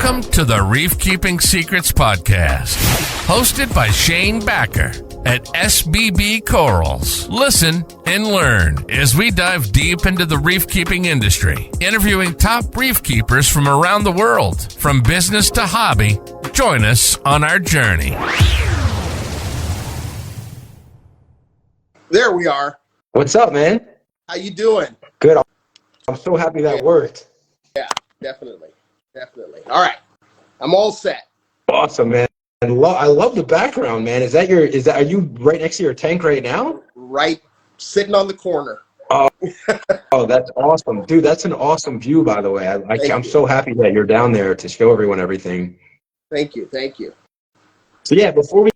Welcome to the Reef Keeping Secrets Podcast, hosted by Shane Backer at SBB Corals. Listen and learn as we dive deep into the reef keeping industry, interviewing top reef keepers from around the world, from business to hobby. Join us on our journey. There we are. What's up, man? How you doing? Good. I'm so happy that worked. Yeah, definitely. All right. I'm all set. Awesome, man. And I love the background, man. Are you right next to your tank right now? Right, sitting on the corner. Oh, that's awesome. Dude, that's an awesome view, by the way. I'm so happy that you're down there to show everyone everything. Thank you. So yeah, before we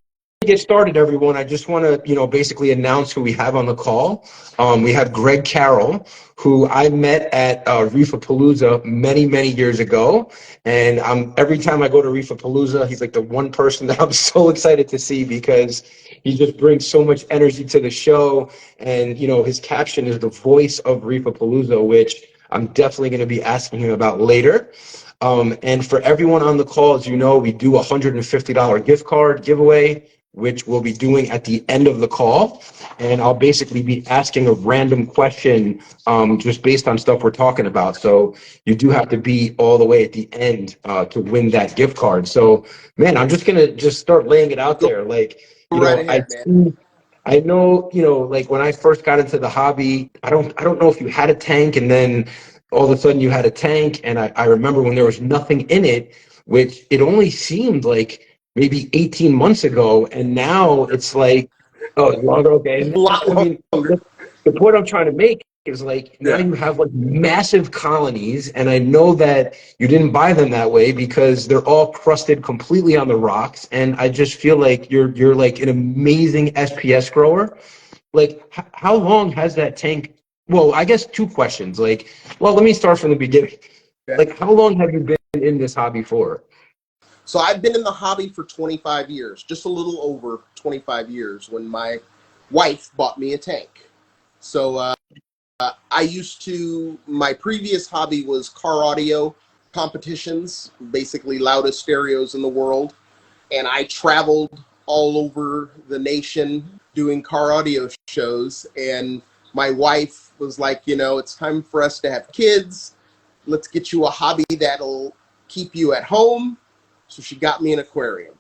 get started, everyone, I just want to, basically announce who we have on the call. We have Greg Carroll, who I met at Reefapalooza many, many years ago. And every time I go to Reefapalooza, he's like the one person that I'm so excited to see because he just brings so much energy to the show. And, his caption is the voice of Reefapalooza, which I'm definitely going to be asking him about later. And for everyone on the call, as you know, we do a $150 gift card giveaway, which we'll be doing at the end of the call. And I'll basically be asking a random question just based on stuff we're talking about. So you do have to be all the way at the end to win that gift card. So, man, I'm just going to start laying it out there. I know, like when I first got into the hobby, I don't know if you had a tank and then all of a sudden you had a tank. And I remember when there was nothing in it, which it only seemed like maybe 18 months ago, and now it's like, longer, okay. The point I'm trying to make is now you have massive colonies, and I know that you didn't buy them that way because they're all crusted completely on the rocks, and I just feel like you're like an amazing SPS grower. How long has that tank? Well, I guess two questions. Let me start from the beginning. How long have you been in this hobby for? So I've been in the hobby for 25 years, just a little over 25 years when my wife bought me a tank. So my previous hobby was car audio competitions, basically loudest stereos in the world. And I traveled all over the nation doing car audio shows. And my wife was like, it's time for us to have kids. Let's get you a hobby that'll keep you at home. So she got me an aquarium.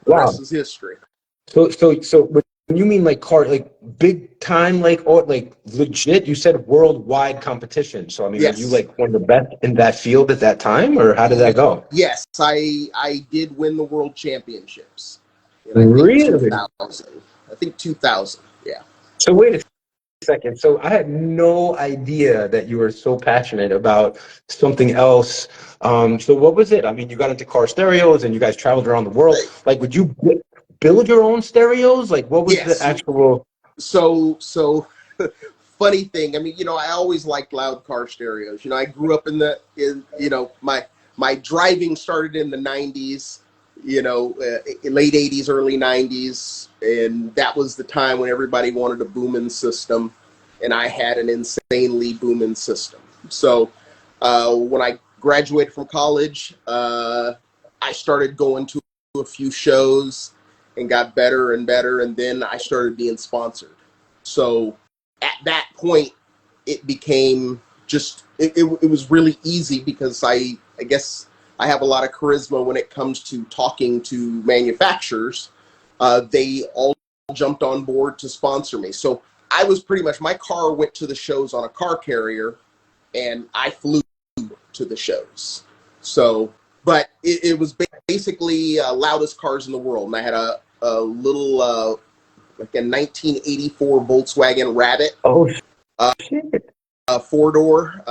The rest is history. So when you mean car, big time, legit, you said worldwide competition. So yes. Were you one of the best in that field at that time, or how did that go? Yes, I did win the world championships. Really? I think 2000. Yeah. So wait a second. So I had no idea that you were so passionate about something else. So what was it? You got into car stereos and you guys traveled around the world. Would you build your own stereos? What was the actual? So funny thing. I always liked loud car stereos. I grew up my driving started in the 90s, late 80s, early 90s. And that was the time when everybody wanted a booming system. And I had an insanely booming system. So when I graduated from college, I started going to a few shows and got better and better. And then I started being sponsored. So at that point, it became it was really easy because I guess I have a lot of charisma when it comes to talking to manufacturers. They all jumped on board to sponsor me. So I was pretty much, my car went to the shows on a car carrier and I flew to the shows. So, but it was basically loudest cars in the world. And I had a little, a 1984 Volkswagen Rabbit. Oh, shit. A 4-door.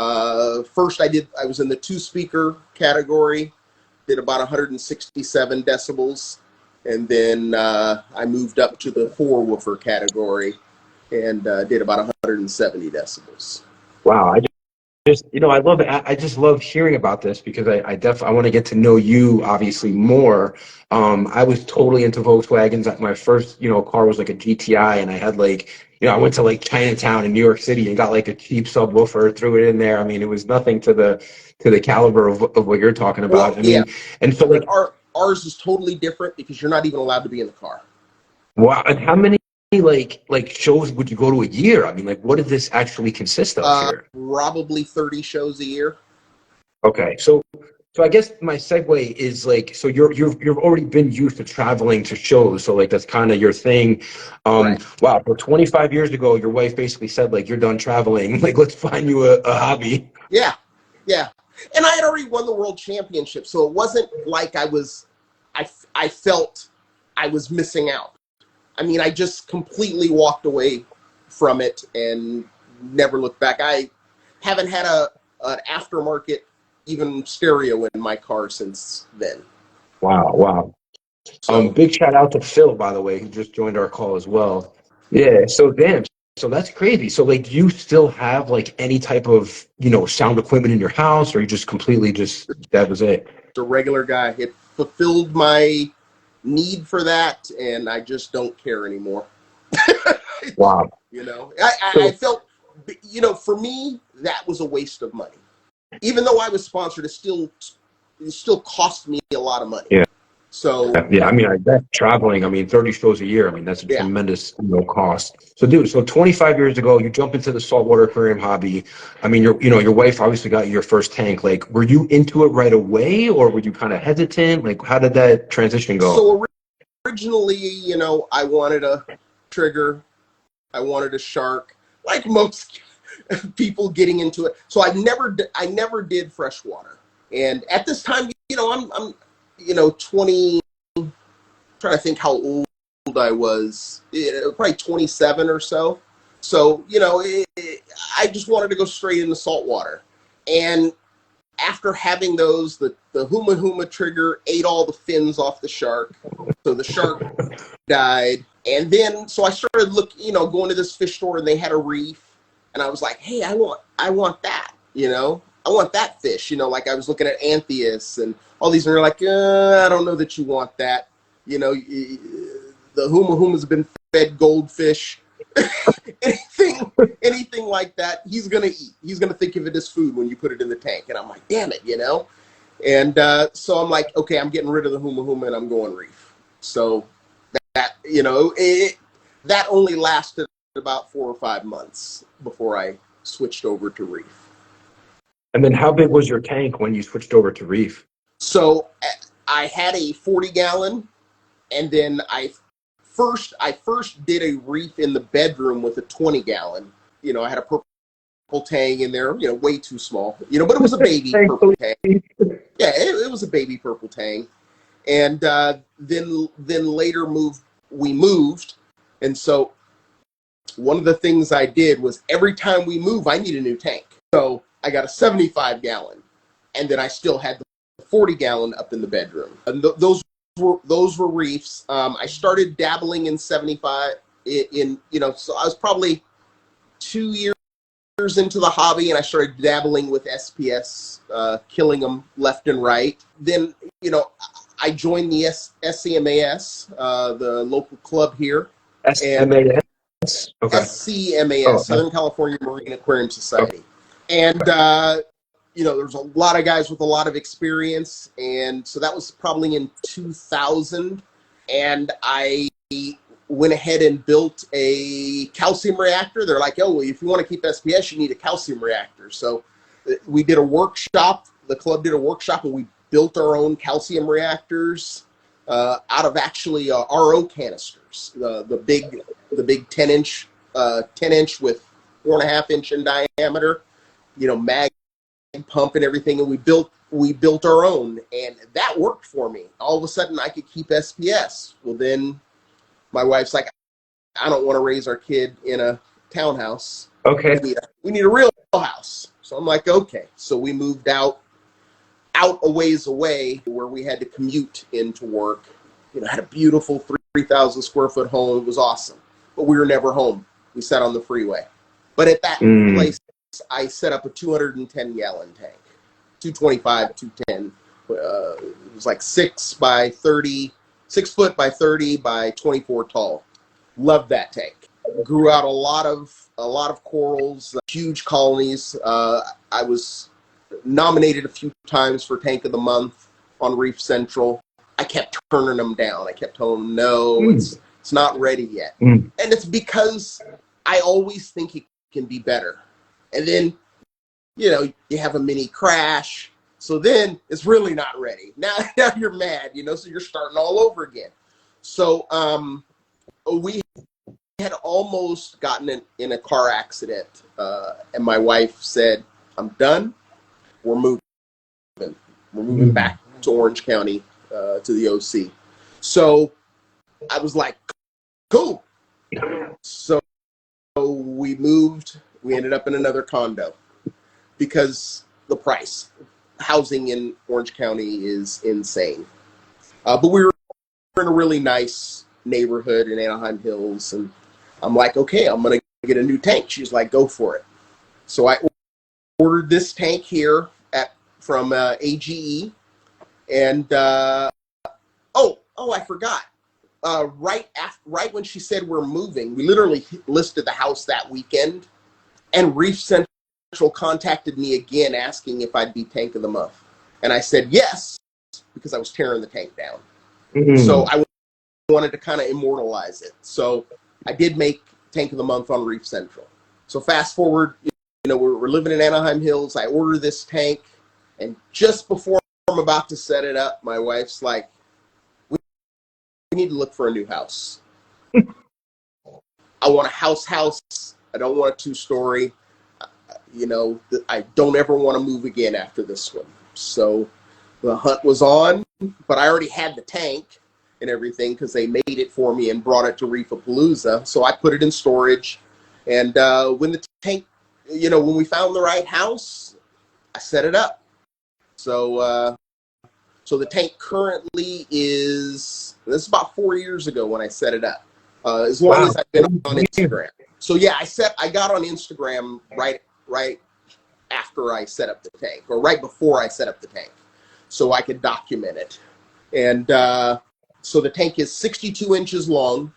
First I was in the 2-speaker category, did about 167 decibels. And then I moved up to the 4-woofer category and did about 170 decibels. Wow. I just love hearing about this because I want to get to know you obviously more. I was totally into Volkswagens. My first, car was a GTI, and I had I went to Chinatown in New York City and got a cheap subwoofer, threw it in there. It was nothing to to the caliber of what you're talking about. Well, I yeah. mean, and so like Ours is totally different because you're not even allowed to be in the car. wow, and how many like shows would you go to a year? I mean, like what does this actually consist of here? Probably 30 shows a year. Okay, so I guess my segue is like, so you've already been used to traveling to shows, so like that's kind of your thing. Right. Wow, so 25 years ago, your wife basically said like you're done traveling, like let's find you a hobby. Yeah. Yeah. And I had already won the world championship, so it wasn't like I felt I was missing out. I mean, I just completely walked away from it and never looked back. I haven't had an aftermarket even stereo in my car since then. Wow, wow. So Big shout out to Phil, by the way, who just joined our call as well. Yeah, so damn, so that's crazy. So like, do you still have like any type of, sound equipment in your house, or you just completely just that was it? a regular guy, it fulfilled my need for that, and I just don't care anymore. Wow. I felt, for me, that was a waste of money. Even though I was sponsored, it still cost me a lot of money. Yeah. So Yeah, I mean, that traveling, I mean, 30 shows a year, I mean, that's a yeah. tremendous, cost. So, dude, so 25 years ago, you jump into the saltwater aquarium hobby. I mean, your wife obviously got you your first tank. Like, were you into it right away, or were you kind of hesitant? Like, how did that transition go? So originally, I wanted a trigger, I wanted a shark, like most people getting into it. So I never did freshwater. And at this time, I'm 20, trying to think how old I was, probably 27 or so. So, I just wanted to go straight into saltwater. And after having those, the Huma Huma trigger ate all the fins off the shark. So the shark died. And then, so I started going to this fish store, and they had a reef. And I was like, hey, I want that, I want that fish, like I was looking at Anthias and all these, and they're like, I don't know that you want that. The Huma Huma's been fed goldfish. anything like that, he's gonna eat. He's gonna think of it as food when you put it in the tank. And I'm like, damn it, And so I'm like, okay, I'm getting rid of the Huma Huma and I'm going reef. So that that only lasted about 4 or 5 months before I switched over to reef. And then how big was your tank when you switched over to reef? So I had a 40-gallon, and then I first did a reef in the bedroom with a 20-gallon. I had a purple tang in there, way too small, but it was a baby purple tang. Yeah, it was a baby purple tang. And then later we moved. And so one of the things I did was every time we move, I need a new tank. So I got a 75-gallon, and then I still had the 40-gallon up in the bedroom. And those were reefs. I started dabbling in 75 so I was probably 2 years into the hobby, and I started dabbling with SPS, killing them left and right. Then, I joined the SCMAS, the local club here. SCMAS? Okay. SCMAS, Southern California Marine Aquarium Society. Okay. And, there's a lot of guys with a lot of experience. And so that was probably in 2000. And I went ahead and built a calcium reactor. They're like, oh, well, if you want to keep SPS, you need a calcium reactor. So we did a workshop. The club did a workshop, and we built our own calcium reactors out of actually RO canisters. The big 10-inch with 4.5-inch in diameter, mag pump and everything. And we built our own, and that worked for me. All of a sudden I could keep SPS. Well, then my wife's like, I don't want to raise our kid in a townhouse. Okay. We need a real house. So I'm like, okay. So we moved out a ways away where we had to commute into work. Had a beautiful 3,000 square foot home. It was awesome. But we were never home. We sat on the freeway. But at that place, I set up a 210-gallon tank. 225, 210. It was like 6 foot by 30 by 24 tall. Loved that tank. Grew out a lot of corals, huge colonies. I was nominated a few times for Tank of the Month on Reef Central. I kept turning them down. I kept telling them, no, it's not ready yet. And it's because I always think it can be better. And then, you have a mini crash. So then it's really not ready. Now you're mad, so you're starting all over again. So we had almost gotten in a car accident. And my wife said, I'm done. We're moving. We're moving back to Orange County, to the OC. So I was like, cool. So we moved. We ended up in another condo because the price. Housing in Orange County is insane. But we were in a really nice neighborhood in Anaheim Hills. And I'm like, okay, I'm going to get a new tank. She's like, go for it. So I ordered this tank here from AGE. And, I forgot. Right when she said we're moving, we literally listed the house that weekend, and Reef Central contacted me again asking if I'd be Tank of the Month. And I said yes, because I was tearing the tank down. So I wanted to kind of immortalize it. So I did make Tank of the Month on Reef Central. So fast forward, we're living in Anaheim Hills. I order this tank, and just before I'm about to set it up, my wife's like, we need to look for a new house. I want a house. I don't want a 2-story. I don't ever want to move again after this one. So the hunt was on, but I already had the tank and everything because they made it for me and brought it to Reefapalooza. So I put it in storage. And when the tank, when we found the right house, I set it up. So the tank currently this is about 4 years ago when I set it up. As long as I've been on Instagram. So yeah, I got on Instagram right after I set up the tank, or right before I set up the tank, so I could document it. And so the tank is 62 inches long,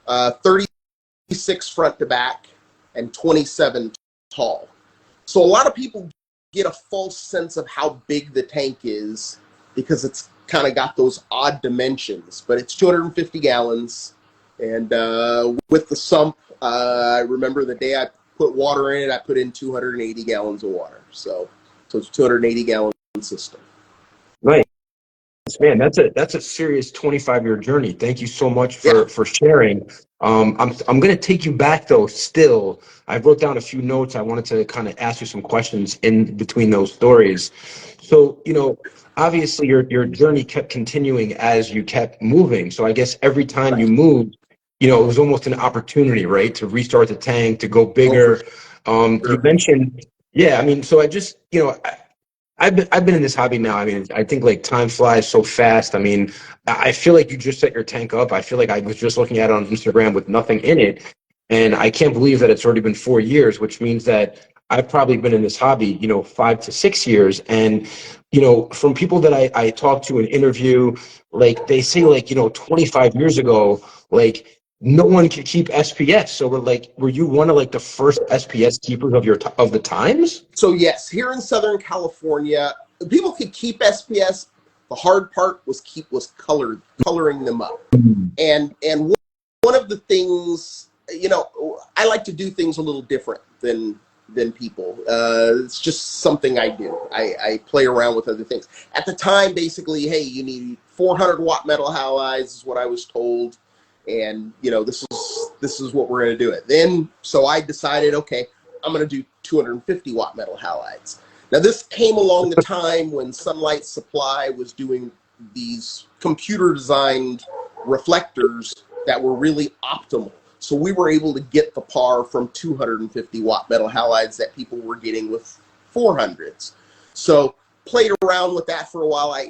36 front to back, and 27 tall. So a lot of people get a false sense of how big the tank is because it's kind of got those odd dimensions, but it's 250 gallons. And with the sump, I remember the day I put water in it, I put in 280 gallons of water. So it's a 280 gallon system. Nice. Man, that's a serious 25-year journey. Thank you so much for sharing. I'm going to take you back though. Still, I wrote down a few notes. I wanted to kind of ask you some questions in between those stories. So, obviously your journey kept continuing as you kept moving. So I guess every time you moved, it was almost an opportunity, right, to restart the tank, to go bigger. You mentioned, so I just, I've been in this hobby now. I think like time flies so fast. I feel like you just set your tank up. I feel like I was just looking at it on Instagram with nothing in it. And I can't believe that it's already been 4 years, which means that I've probably been in this hobby, 5 to 6 years. And, from people that I talk to and interview, like they say 25 years ago, no one could keep SPS. So were you one of the first SPS keepers of the times? So yes, here in Southern California, people could keep SPS. The hard part was coloring them up. And one of the things, I like to do things a little different than people. It's just something I do. I play around with other things. At the time, basically, hey, you need 400 watt metal halides is what I was told. And, this is what we're going to do it. Then, so I decided, okay, I'm going to do 250 watt metal halides. Now, this came along the time when Sunlight Supply was doing these computer-designed reflectors that were really optimal. So we were able to get the par from 250 watt metal halides that people were getting with 400s. So played around with that for a while. I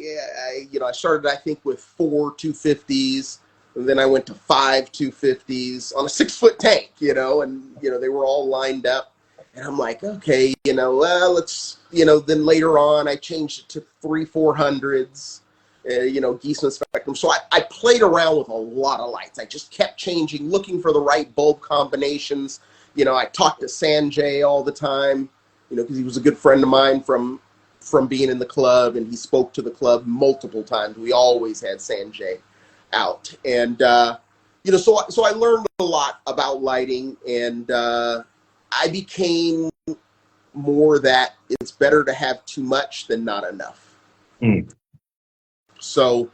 started, I think, with 4 250s. And then I went to 5 250s on a 6-foot tank, and, they were all lined up. And I'm like, okay, let's, then later on I changed it to 3 400s, Geisman spectrum. So I played around with a lot of lights. I just kept changing, looking for the right bulb combinations. I talked to Sanjay all the time, because he was a good friend of mine from from being in the club, and he spoke to the club multiple times. We always had Sanjay out, and so I learned a lot about lighting, and I became more that it's better to have too much than not enough. So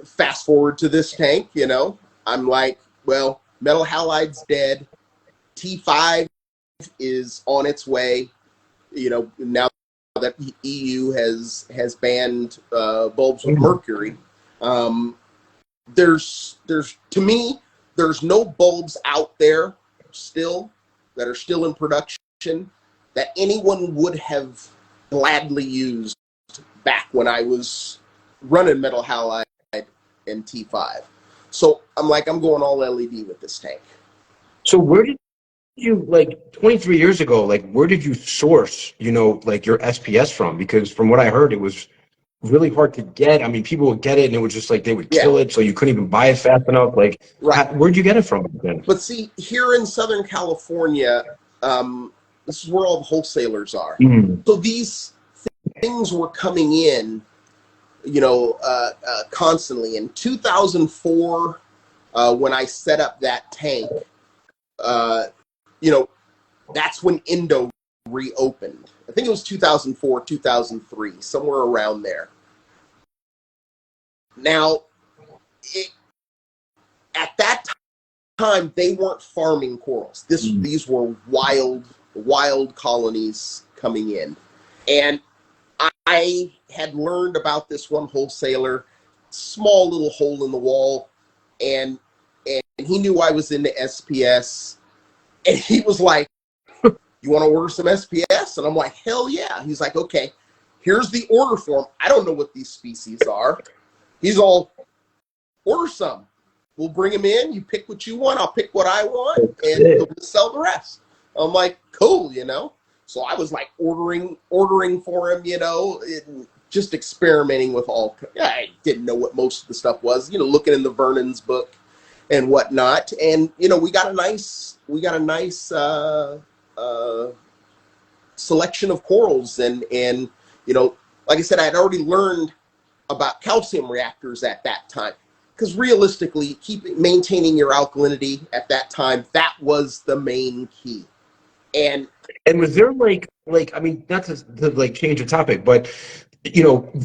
fast forward to this tank, I'm like, well, metal halide's dead. T5 is on its way. Now that the EU has banned bulbs with mercury, there's to me, there's no bulbs out there still that are still in production that anyone would have gladly used back when I was running metal halide and T5. So I'm going all LED with this tank. So where did you, 23 years ago, where did you source, your SPS from? Because from what I heard, it was really hard to get. I mean, people would get it and it was just they would kill it, so you couldn't even buy it fast enough. Right. Where'd you get it from then? But see, here in Southern California, this is where all the wholesalers are. So these things were coming in, constantly. In 2004, when I set up that tank, that's when Indo reopened. I think it was 2004, 2003, somewhere around there. Now, at that time, they weren't farming corals. These were wild colonies coming in. And I had learned about this one wholesaler, small little hole in the wall, and he knew I was into SPS, and he was like, "You want to order some SPS?" And I'm like, "Hell yeah." He's like, "Okay, here's the order form. I don't know what these species are." He's all, "Order some. We'll bring them in. You pick what you want. I'll pick what I want, and we'll sell the rest." I'm like, "Cool," So I was ordering for him, and just experimenting with all. I didn't know what most of the stuff was, looking in the Vernon's book and whatnot, and we got a nice selection of corals, and like I said, I had already learned about calcium reactors at that time, because realistically, maintaining your alkalinity at that time, that was the main key. And was there I mean, not to change the topic, but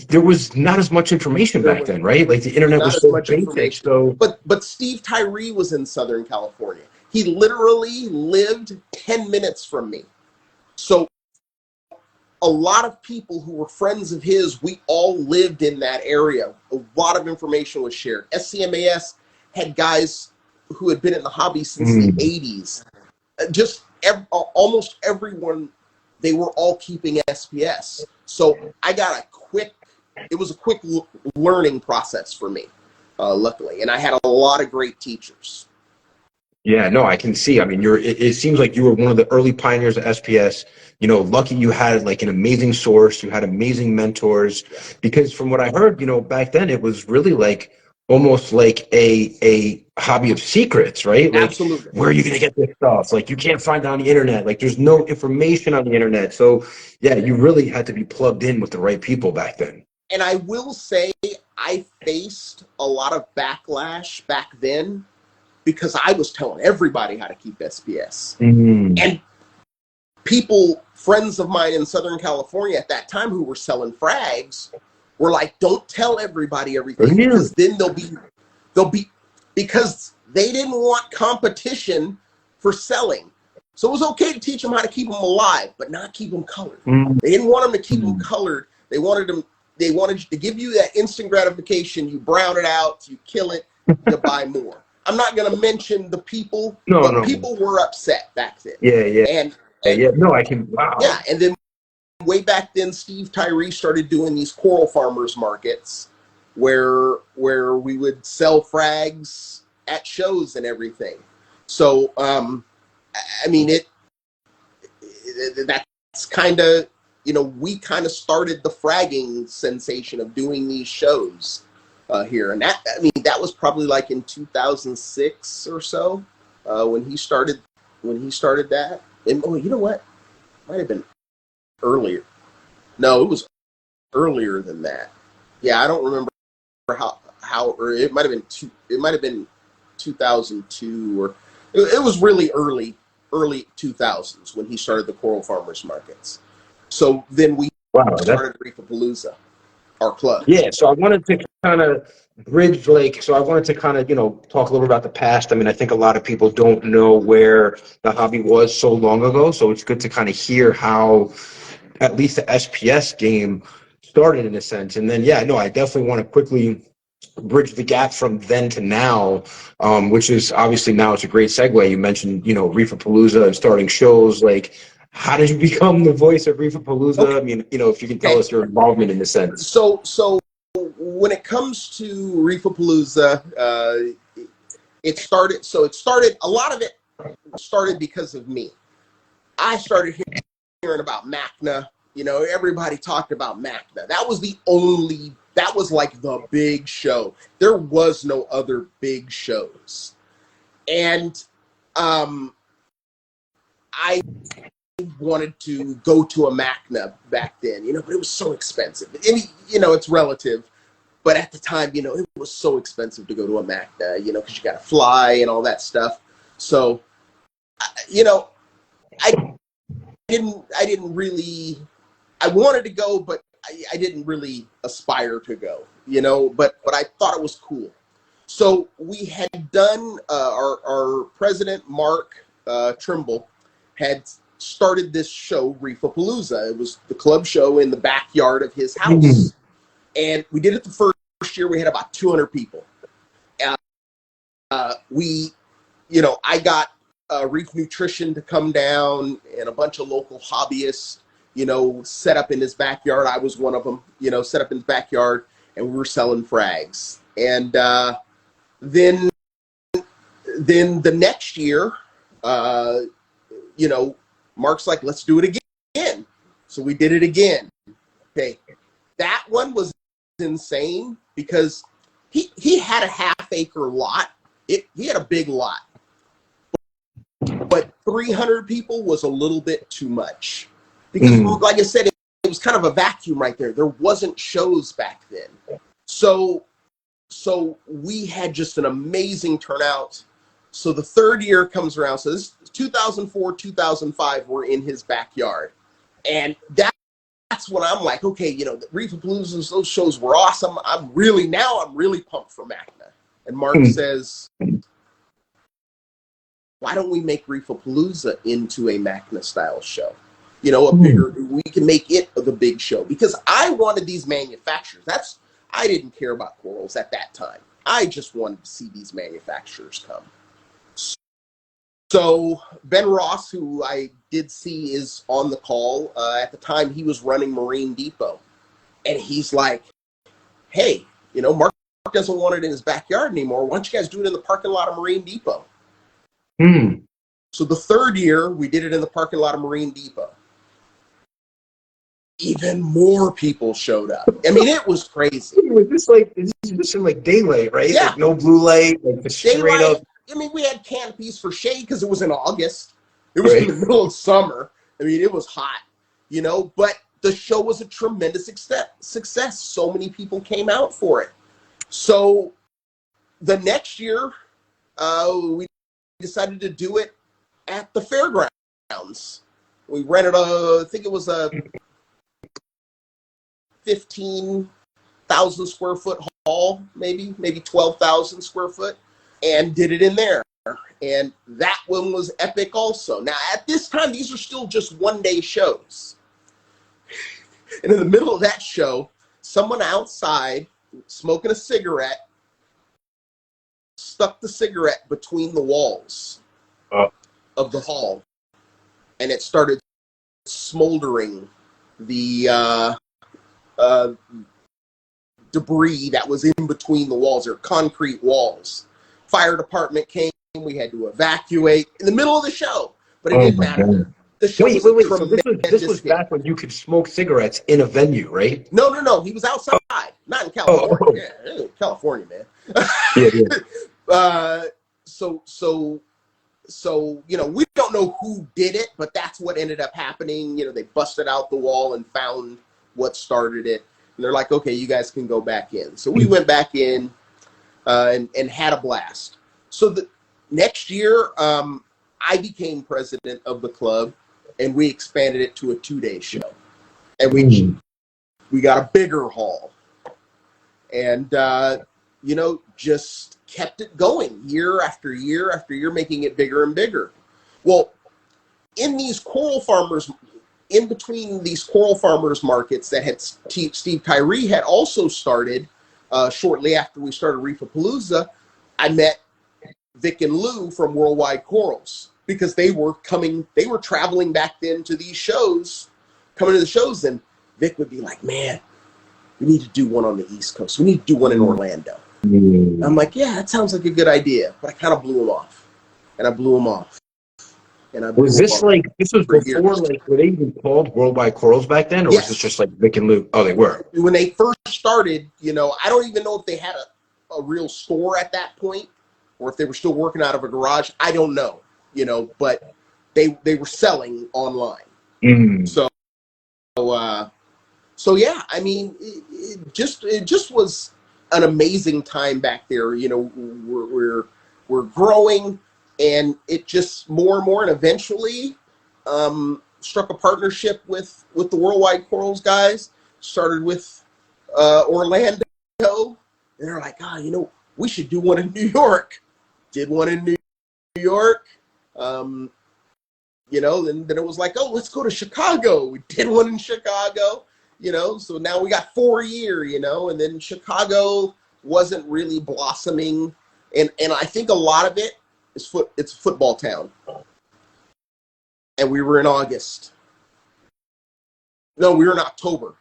there was not as much information back then, right? The internet was so basic. So, but Steve Tyree was in Southern California. He literally lived 10 minutes from me. So a lot of people who were friends of his, we all lived in that area. A lot of information was shared. SCMAS had guys who had been in the hobby since the 80s. Just almost everyone, they were all keeping SPS. So I got it was a quick learning process for me, luckily. And I had a lot of great teachers. Yeah, no, I can see. I mean, it seems like you were one of the early pioneers of SPS. Lucky you had an amazing source. You had amazing mentors, because from what I heard, back then it was really almost like a hobby of secrets, right? Absolutely. Where are you going to get this stuff? You can't find it on the internet. There's no information on the internet. So yeah, you really had to be plugged in with the right people back then. And I will say I faced a lot of backlash back then, because I was telling everybody how to keep SPS. And friends of mine in Southern California at that time who were selling frags were like, "Don't tell everybody everything, because then they'll be, because they didn't want competition for selling. So it was okay to teach them how to keep them alive, but not keep them colored. They didn't want them to keep them colored. They wanted to give you that instant gratification. You brown it out, you kill it, you buy more. I'm not going to mention the people, but people were upset back then. Yeah. No, I can. Wow. Yeah, and then way back then, Steve Tyree started doing these coral farmers markets, where we would sell frags at shows and everything. So, I mean, that's kind of, we kind of started the fragging sensation of doing these shows here. And that was probably in 2006 or so, when he started that. And you know what? Might have been earlier. No, it was earlier than that. Yeah, I don't remember how or it might have been 2002 or it was really early 2000s when he started the Coral Farmers Markets. So then we Wow, started Reefapalooza, our club. yeah. So I wanted to kind of bridge, like, so I wanted to kind of, talk a little about the past. I mean, I think a lot of people don't know where the hobby was so long ago. So it's good to kind of hear how at least the SPS game started in a sense. And then, yeah, no, I definitely want to quickly bridge the gap from then to now, which is obviously now it's a great segue. You mentioned, Reefapalooza and starting shows. Like, how did you become the voice of Reefapalooza? Okay. I mean, if you can tell us your involvement in the sense. So when it comes to Reefapalooza, it started. A lot of it started because of me. I started hearing about MACNA. Everybody talked about MACNA. That was like the big show. There was no other big shows. And I wanted to go to a MACNA back then, but it was so expensive. And, it's relative. But at the time, it was so expensive to go to a MACNA, because you got to fly and all that stuff. So, I didn't really, I wanted to go, but I didn't really aspire to go, but I thought it was cool. So we had done, our president, Mark Trimble, had started this show, Reefapalooza. It was the club show in the backyard of his house. And we did it the first year. We had about 200 people. I got Reef Nutrition to come down and a bunch of local hobbyists, set up in his backyard. I was one of them, set up in his backyard, and we were selling frags. And then the next year, Mark's like, let's do it again. So we did it again. Okay. That one was insane because he had a half-acre lot. He had a big lot. But 300 people was a little bit too much. Because, like I said, it was kind of a vacuum right there. There wasn't shows back then. So we had just an amazing turnout. So the third year comes around. So this 2004, 2005, we're in his backyard. And that's when I'm like, okay, the Reefapaloozas, those shows were awesome. I'm really pumped for MACNA. And Mark says, why don't we make Reefapalooza into a MACNA style show? A bigger, we can make it the big show. Because I wanted these manufacturers. I didn't care about corals at that time. I just wanted to see these manufacturers come. So Ben Ross, who I did see is on the call, at the time he was running Marine Depot. And he's like, hey, Mark doesn't want it in his backyard anymore. Why don't you guys do it in the parking lot of Marine Depot? So the third year, we did it in the parking lot of Marine Depot. Even more people showed up. I mean, it was crazy. This in like daylight, right? Yeah. Like no blue light, like the straight up. I mean, we had canopies for shade because it was in August. It was in the middle of summer. I mean, it was hot, but the show was a tremendous success. So many people came out for it. So the next year, we decided to do it at the fairgrounds. We rented I think it was a 15,000 square foot hall, maybe 12,000 square foot, and did it in there. And that one was epic also. Now, at this time, these are still just one-day shows. And in the middle of that show, someone outside smoking a cigarette stuck the cigarette between the walls of the hall, and it started smoldering the debris that was in between the walls. They're concrete walls. Fire department came. We had to evacuate in the middle of the show, but it didn't matter. The show Wait. So this was back when you could smoke cigarettes in a venue, right? No. He was outside, not in California. Yeah, California, man. Yeah. So we don't know who did it, but that's what ended up happening. They busted out the wall and found what started it. And they're like, okay, you guys can go back in. So we went back in and had a blast. So the next year, I became president of the club, and we expanded it to a 2-day show. And we got a bigger hall. And, just kept it going year after year after year, making it bigger and bigger. Well, in these coral farmers, in between these coral farmers markets that had Steve Tyree had also started shortly after we started Reefapalooza, I met Vic and Lou from Worldwide Corals because they were traveling back then to these shows, coming to the shows, and Vic would be like, man, we need to do one on the East Coast. We need to do one in Orlando. I'm like, yeah, that sounds like a good idea. But I kind of blew him off. And I blew him off. Was this like, this was before, like, were they even called Worldwide Corals back then? Or was this just like Vic and Lou? Oh, they were. When they first started, I don't even know if they had a real store at that point or if they were still working out of a garage. I don't know, but they were selling online. So yeah, I mean, it just was an amazing time back there. We're growing, and it just more and more, and eventually struck a partnership with the Worldwide Corals guys. Started with Orlando, and they're like, we should do one in New York. Did one in New York. Then it was like, oh, let's go to Chicago. We did one in Chicago. So now we got 4 year, and then Chicago wasn't really blossoming. And I think a lot of it is it's a football town. And we were in August. No, we were in October.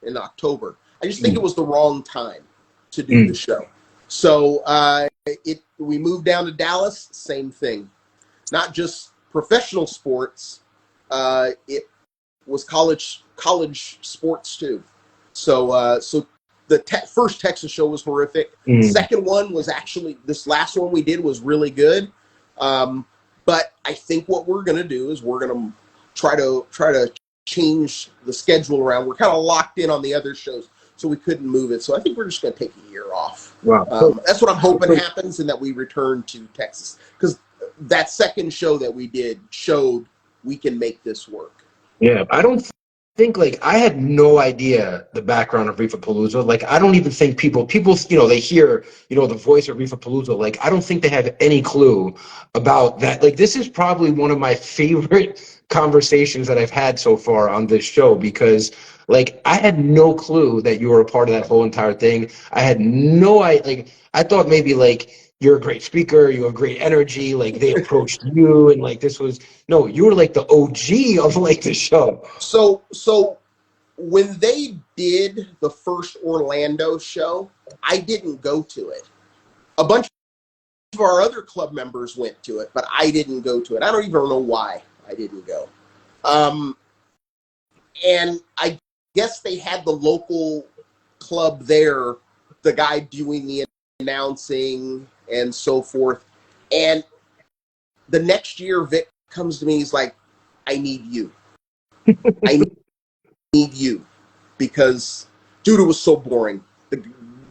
I just think it was the wrong time to do the show. So we moved down to Dallas, same thing. Not just professional sports, it was college sports too. So the first Texas show was horrific. Second one was actually, this last one we did was really good. But I think what we're going to do is we're going to try to change the schedule around. We're kind of locked in on the other shows, so we couldn't move it. So I think we're just going to take a year off. Wow. That's what I'm hoping happens, and that we return to Texas, because that second show that we did showed we can make this work. Yeah, I don't think, like, I had no idea the background of Reefapalooza. Like, I don't even think people, they hear, the voice of Reefapalooza. Like, I don't think they have any clue about that. Like, this is probably one of my favorite conversations that I've had so far on this show, because, like, I had no clue that you were a part of that whole entire thing. I had no idea. Like, I thought maybe, like, you're a great speaker, you have great energy, like, they approached you, and, like, you were like the OG of, like, the show. So when they did the first Orlando show, I didn't go to it. A bunch of our other club members went to it, but I didn't go to it. I don't even know why I didn't go. And I guess they had the local club there, the guy doing the announcing and so forth. And the next year, Vic comes to me, he's like, I need you. I need you. Because, dude, it was so boring.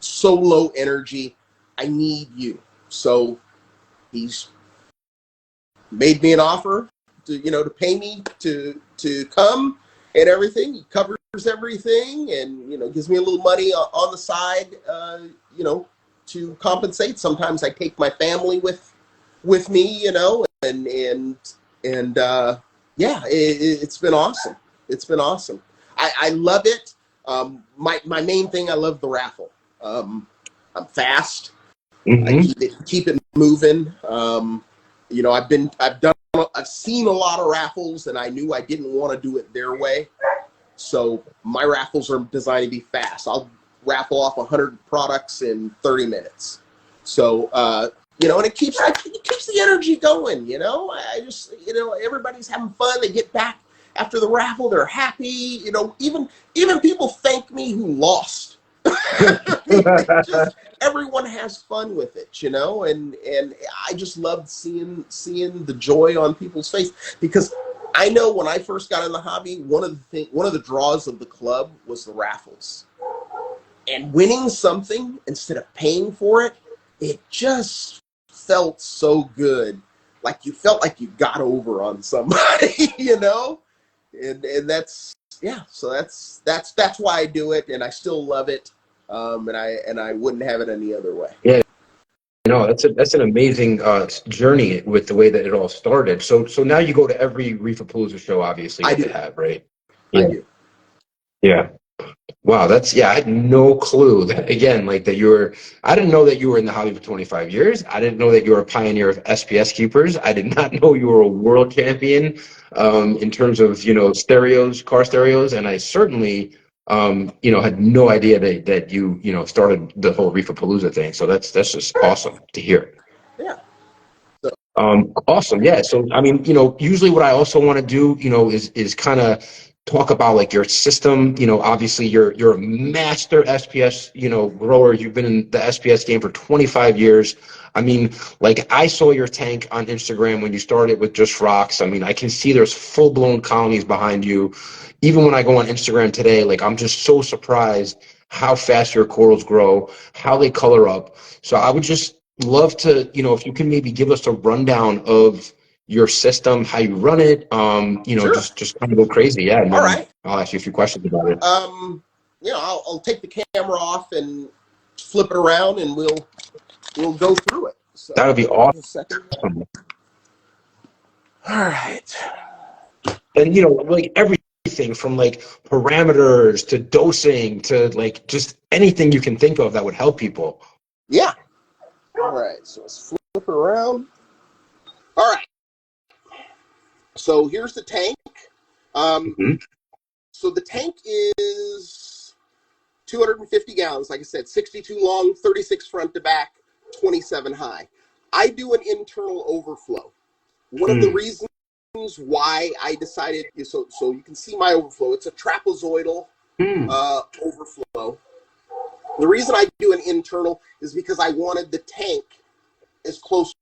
So low energy. I need you. So he's made me an offer to pay me to come and everything. He covers everything and, gives me a little money on the side, to compensate. Sometimes I take my family with me, it's been awesome. It's been awesome. I love it. My main thing, I love the raffle. I'm fast. I keep it moving. I've seen a lot of raffles, and I knew I didn't want to do it their way. So my raffles are designed to be fast. I'll raffle off 100 products in 30 minutes. So, and it keeps the energy going, I just, everybody's having fun. They get back after the raffle. They're happy. Even people thank me who lost. Everyone has fun with it, and I just love seeing the joy on people's face, because I know when I first got in the hobby, one of the draws of the club was the raffles. And winning something instead of paying for it, it just felt so good. Like you felt like you got over on somebody, you know? And that's, yeah, so that's why I do it, and I still love it. And I wouldn't have it any other way. Yeah. That's an amazing journey with the way that it all started. So now you go to every Reefapalooza show, obviously, that they have, right? I Yeah. do. Yeah. Wow, I had no clue that, again, like that I didn't know that you were in the hobby for 25 years. I didn't know that you were a pioneer of SPS keepers. I did not know you were a world champion in terms of, car stereos. And I certainly, had no idea that you, started the whole Reefapalooza thing. So that's just awesome to hear. Yeah. Awesome. Yeah. So, I mean, usually what I also want to do, is kind of talk about like your system. Obviously you're a master SPS, grower. You've been in the SPS game for 25 years. I mean, like I saw your tank on Instagram when you started with just rocks. I mean, I can see there's full blown colonies behind you. Even when I go on Instagram today, like I'm just so surprised how fast your corals grow, how they color up. So I would just love to, if you can maybe give us a rundown of your system, how you run it, Sure. just kind of go crazy. Yeah. And All then right. I'll ask you a few questions about it. I'll take the camera off and flip it around, and we'll go through it. So That would be a second. awesome. All right. And, like everything from like parameters to dosing to like just anything you can think of that would help people. Yeah. All right. So let's flip it around. All right. So here's the tank. So the tank is 250 gallons. Like I said, 62 long, 36 front to back, 27 high. I do an internal overflow. One of the reasons why I decided, so you can see my overflow. It's a trapezoidal overflow. The reason I do an internal is because I wanted the tank as close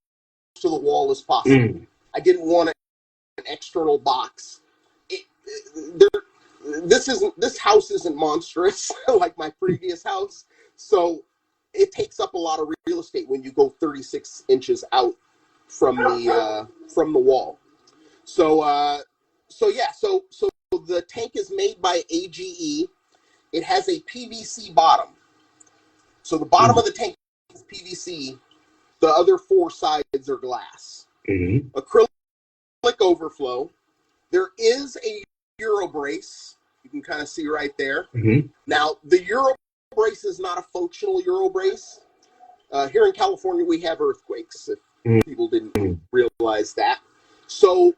to the wall as possible. I didn't want an external box. This house isn't monstrous like my previous house, so it takes up a lot of real estate when you go 36 inches out from the wall. So the tank is made by AGE. It has a PVC bottom. So the bottom of the tank is PVC. The other four sides are glass. Acrylic overflow. There is a Euro brace. You can kind of see right there. Now, the Euro brace is not a functional Euro brace. Here in California, we have earthquakes, if people didn't realize that. So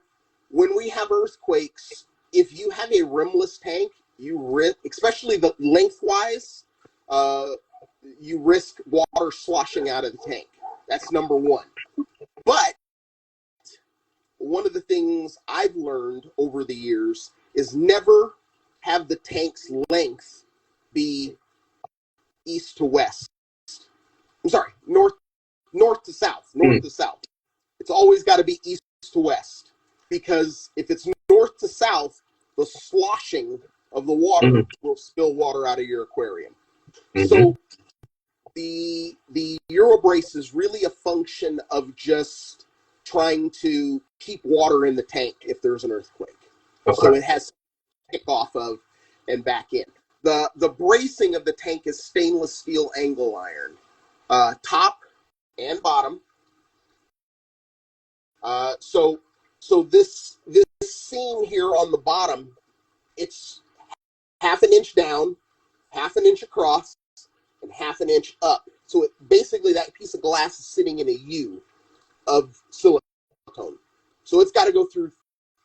when we have earthquakes, if you have a rimless tank, you risk, especially the lengthwise, you risk water sloshing out of the tank. That's number one. But one of the things I've learned over the years is never have the tank's length be east to west. I'm sorry, north to south, to south. It's always got to be east to west, because if it's north to south, the sloshing of the water will spill water out of your aquarium. So the Eurobrace is really a function of just trying to keep water in the tank if there's an earthquake. So it has to kick off of and back in. The bracing of the tank is stainless steel angle iron, top and bottom. So this seam here on the bottom, it's half an inch down, half an inch across, and half an inch up. So basically that piece of glass is sitting in a U of silicone. So it's got to go through,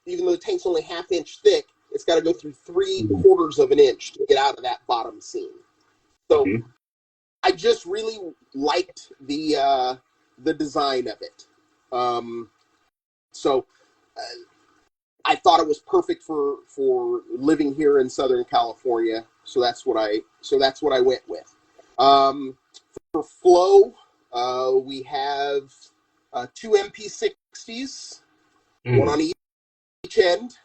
even though the tank's only half inch thick, it's got to go through 3/4 of an inch to get out of that bottom seam. So I just really liked the design of it. I thought it was perfect for living here in Southern California. So that's what I went with. For flow, we have two MP60s, one on each each end.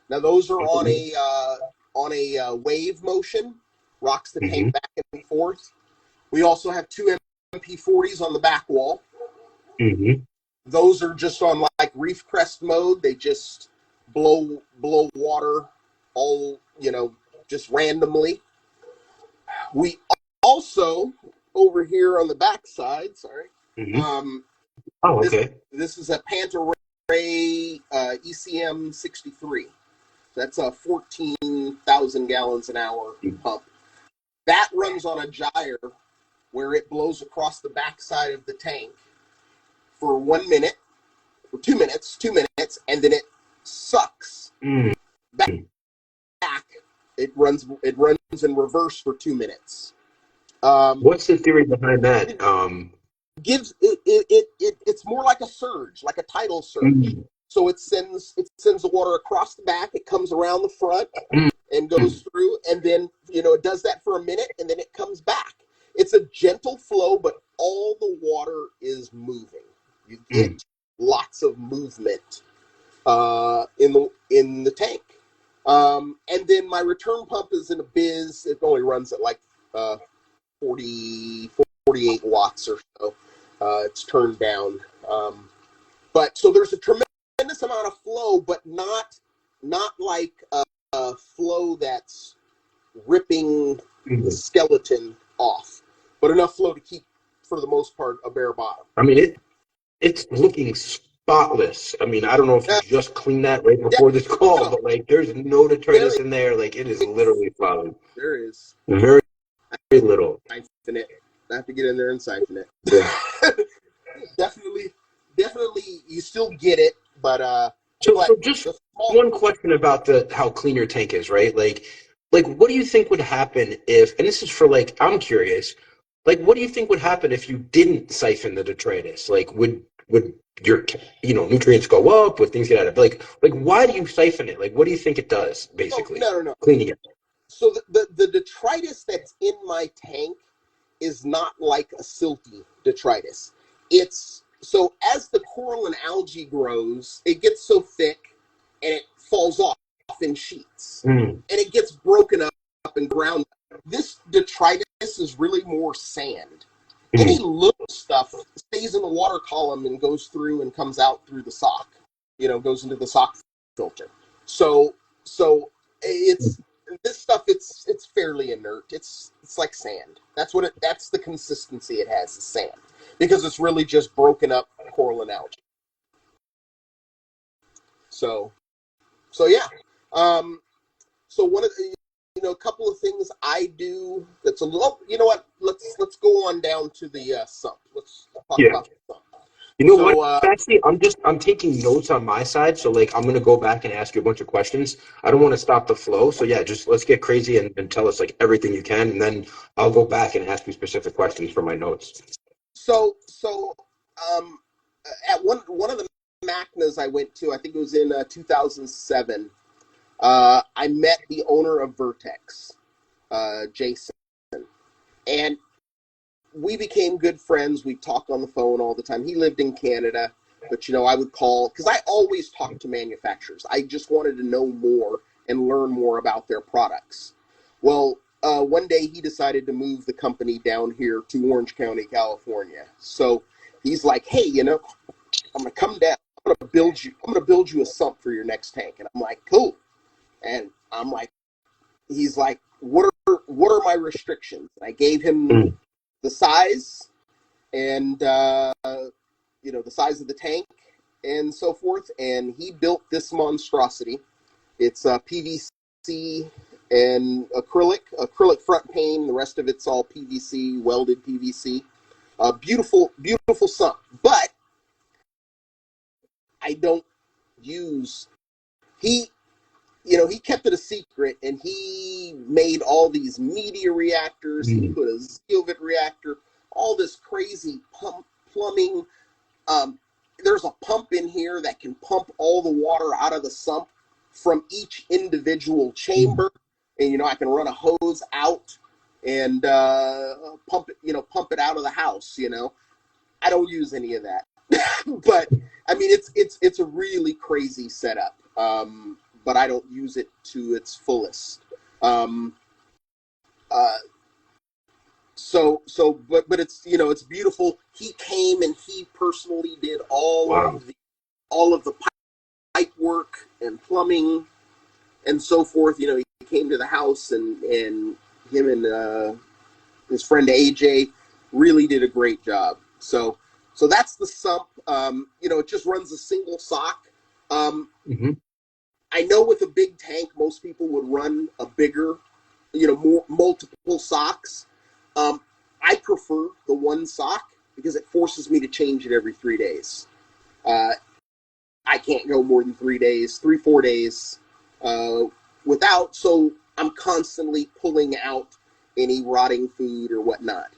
Now those are on a wave motion, rocks the tank back and forth. We also have two MP40s on the back wall. Those are just on like reef crest mode. They just blow water all, just randomly. We also, over here on the back side, this is a Panta Ray ECM 63. That's a 14,000 gallons an hour pump. That runs on a gyre where it blows across the backside of the tank for 1 minute, for 2 minutes, and then it sucks back. It runs in reverse for 2 minutes. What's the theory behind that? It's more like a surge, like a tidal surge. So it sends the water across the back. It comes around the front and goes through, and then it does that for a minute, and then it comes back. It's a gentle flow, but all the water is moving. You get lots of movement in the tank. And then my return pump is in a Biz. It only runs at like 48 watts or so. It's turned down. But so there's a tremendous amount of flow, but not like a flow that's ripping the skeleton off, but enough flow to keep, for the most part, a bare bottom. I mean, it's looking spotless. I mean, I don't know if you just cleaned that right before this call, but like, there's no detritus in there. Like, it is literally flawless. There is very little. Siphon it. I have to get in there and siphon it. Yeah. definitely, you still get it, but So just one question about how clean your tank is, right? Like, what do you think would happen if, and this is for like, I'm curious, like, what do you think would happen if you didn't siphon the detritus? Like, would your, nutrients go up? Would things get out of, like, why do you siphon it? Like, what do you think it does, basically? No. Cleaning it. So the detritus that's in my tank is not like a silty detritus. So as the coral and algae grows, it gets so thick and it falls off in sheets. And it gets broken up and ground. This detritus is really more sand. Any little stuff stays in the water column and goes through and comes out through the sock. Goes into the sock filter. So it's this stuff. It's fairly inert. It's like sand. That's the consistency it has, is sand, because it's really just broken up coral and algae. So yeah. So one of the, a couple of things I do that's a little, what? Let's go on down to the sump. Let's talk about the sump. What? Actually, I'm taking notes on my side, so like I'm gonna go back and ask you a bunch of questions. I don't want to stop the flow, so yeah, just let's get crazy and tell us like everything you can, and then I'll go back and ask you specific questions for my notes. So at one of the MACNAs I went to, I think it was in 2007. I met the owner of Vertex, Jason, and we became good friends. We talked on the phone all the time. He lived in Canada, but I would call, because I always talk to manufacturers. I just wanted to know more and learn more about their products. Well, one day he decided to move the company down here to Orange County, California. So he's like, hey, I'm going to come down. I'm going to build you a sump for your next tank. And I'm like, cool. And I'm like, he's like, what are my restrictions? And I gave him the size and, the size of the tank and so forth. And he built this monstrosity. It's PVC and acrylic front pane. The rest of it's all PVC, welded PVC. Beautiful, beautiful sump. But I don't use, he kept it a secret, and he made all these media reactors. He put a Zeovit reactor, all this crazy plumbing. There's a pump in here that can pump all the water out of the sump from each individual chamber. And, I can run a hose out and pump it out of the house, I don't use any of that. But, I mean, it's a really crazy setup. but I don't use it to its fullest. But it's, it's beautiful. He came and he personally did all of the pipe work and plumbing and so forth. He came to the house, and him and his friend AJ really did a great job. So that's the sump. It just runs a single sock. I know with a big tank, most people would run a bigger, more multiple socks. I prefer the one sock because it forces me to change it every 3 days. I can't go more than 3 days, 4 days without. So I'm constantly pulling out any rotting food or whatnot.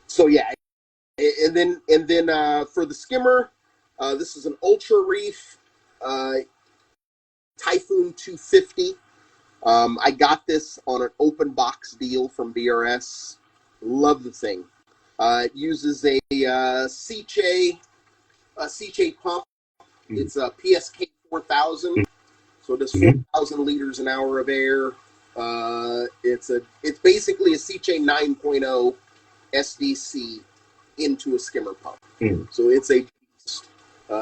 So yeah, and then for the skimmer, this is an Ultra Reef Typhoon 250. I got this on an open box deal from BRS. Love the thing. It uses a Seche pump. It's a PSK 4000, so it does 4,000 liters an hour of air. It's basically a Seche 9.0 SDC into a skimmer pump. So it's a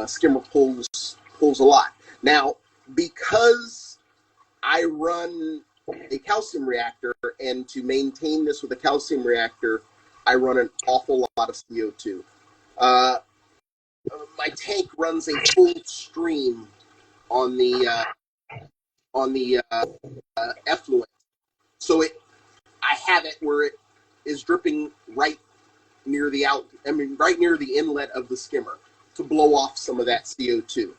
skimmer pulls a lot. Now, because I run a calcium reactor, and to maintain this with a calcium reactor, I run an awful lot of CO2. My tank runs a full stream on the effluent, so I have it where it is dripping right near the inlet of the skimmer to blow off some of that CO2.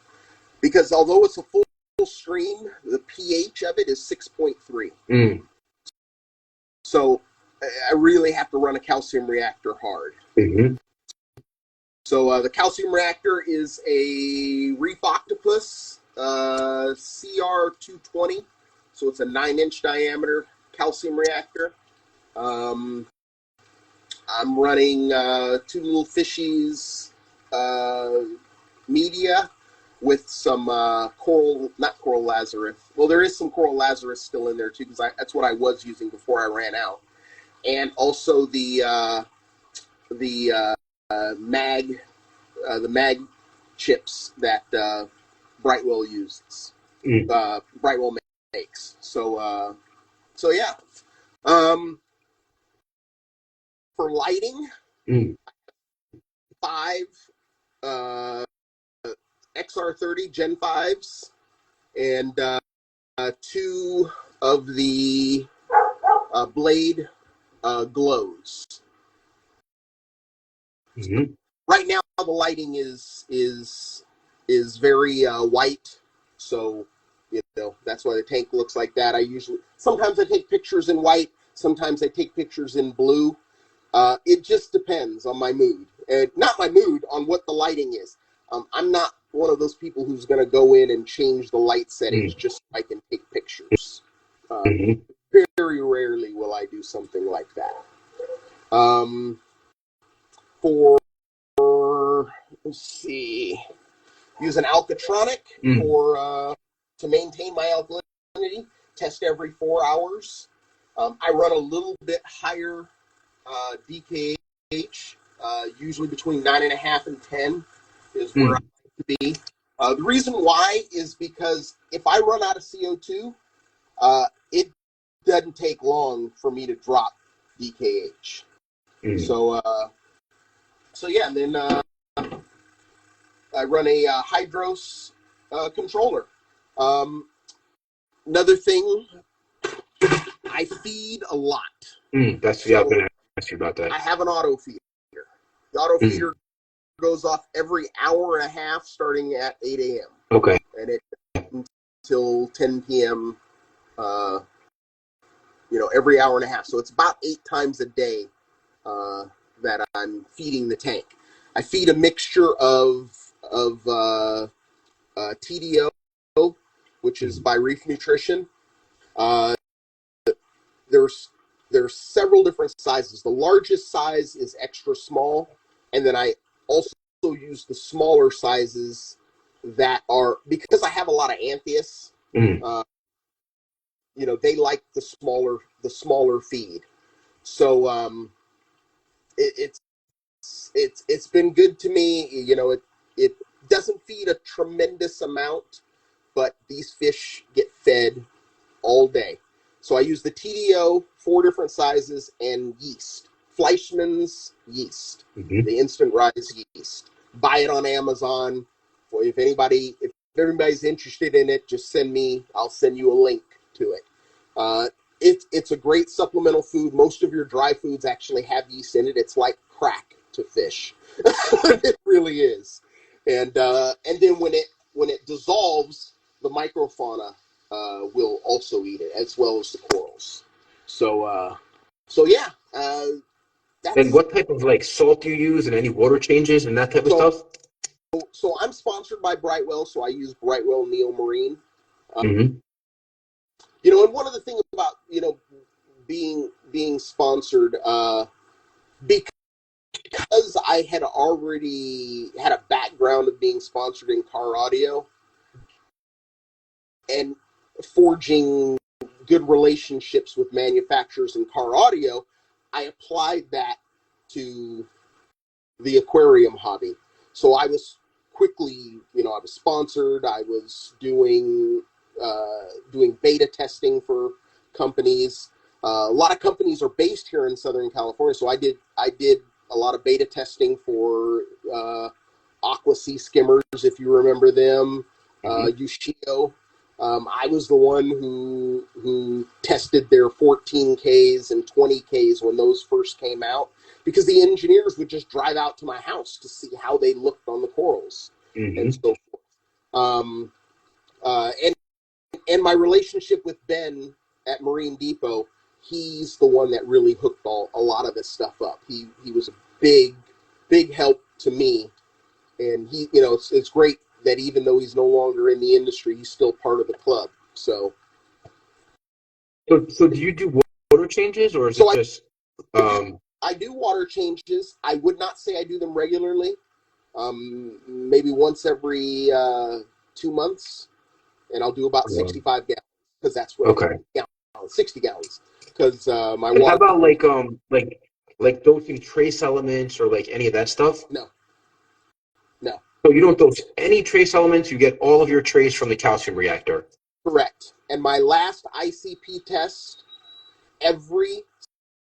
Because although it's a full stream, the pH of it is 6.3. So I really have to run a calcium reactor hard. So the calcium reactor is a Reef Octopus CR220. So it's a 9-inch diameter calcium reactor. I'm running 2 little fishies media with some not coral lazarus. Well, there is some coral lazarus still in there too, because that's what I was using before I ran out. And also the mag chips that Brightwell uses. Brightwell makes. So yeah. For lighting, 5 XR30 Gen 5s and 2 of the Blade glows. Right now, the lighting is very white, so that's why the tank looks like that. Sometimes I take pictures in white, sometimes I take pictures in blue. It just depends on my mood, and not my mood, on what the lighting is. I'm not one of those people who's going to go in and change the light settings just so I can take pictures. Very rarely will I do something like that. Let's see, use an Alcatronic to maintain my alkalinity. Test every 4 hours. I run a little bit higher DKH, usually between 9.5 and 10 is where I like to be. The reason why is because if I run out of CO2, it doesn't take long for me to drop DKH. So yeah, and then I run a Hydros controller. Another thing, I feed a lot. That's I was going to ask you about that. I have an auto feeder. The auto feeder goes off every hour and a half starting at 8 a.m. Okay. And it until 10 p.m. Every hour and a half. So it's about 8 times a day that I'm feeding the tank. I feed a mixture of TDO, which is by Reef Nutrition. There's several different sizes. The largest size is extra small, and then I also use the smaller sizes that are, because I have a lot of Anthias, they like the smaller feed. So it's been good to me. It doesn't feed a tremendous amount, but these fish get fed all day. So I use the TDO, 4 different sizes, and yeast. Fleischmann's yeast, the instant rise yeast. Buy it on Amazon. If everybody's interested in it, just I'll send you a link to it. It's a great supplemental food. Most of your dry foods actually have yeast in it. It's like crack to fish. It really is. And then when it dissolves, the microfauna will also eat it, as well as the corals. So yeah. And what type of like salt do you use, and any water changes and that type of stuff? So I'm sponsored by Brightwell, so I use Brightwell Neo Marine. And one of the things about being sponsored, because I had already had a background of being sponsored in car audio and forging good relationships with manufacturers in car audio, I applied that to the aquarium hobby. So I was quickly, I was sponsored. I was doing beta testing for companies. A lot of companies are based here in Southern California, so I did a lot of beta testing for Aqua Sea Skimmers, if you remember them, Ushio. I was the one who tested their 14Ks and 20Ks when those first came out, because the engineers would just drive out to my house to see how they looked on the corals and so forth. And my relationship with Ben at Marine Depot, he's the one that really hooked a lot of this stuff up. He was a big help to me, and it's great that even though he's no longer in the industry, he's still part of the club. So do you do water changes, or is it just? I do water changes. I would not say I do them regularly. Maybe once every 2 months, and I'll do about 65 gallons, because that's what 60 gallons. Because my water. How about like dosing trace elements or like any of that stuff? No. So you don't dose any trace elements. You get all of your trace from the calcium reactor. Correct. And my last ICP test, every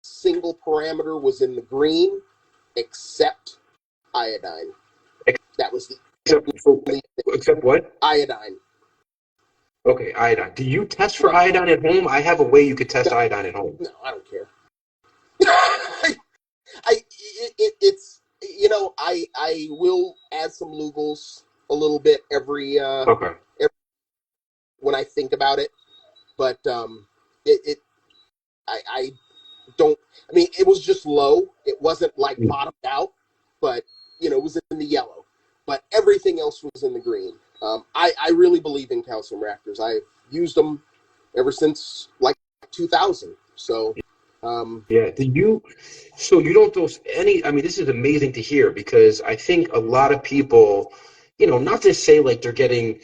single parameter was in the green except iodine. That was Except what? Iodine. Okay, iodine. Do you test for iodine at home? I have a way you could test iodine at home. No, I don't care. I will add some Lugol's a little bit every when I think about it, but I don't. I mean, it was just low. It wasn't like bottomed out, but it was in the yellow. But everything else was in the green. I really believe in calcium reactors. I've used them ever since like 2000. So. Yeah. So you don't dose any? I mean, this is amazing to hear, because I think a lot of people, not to say like they're getting,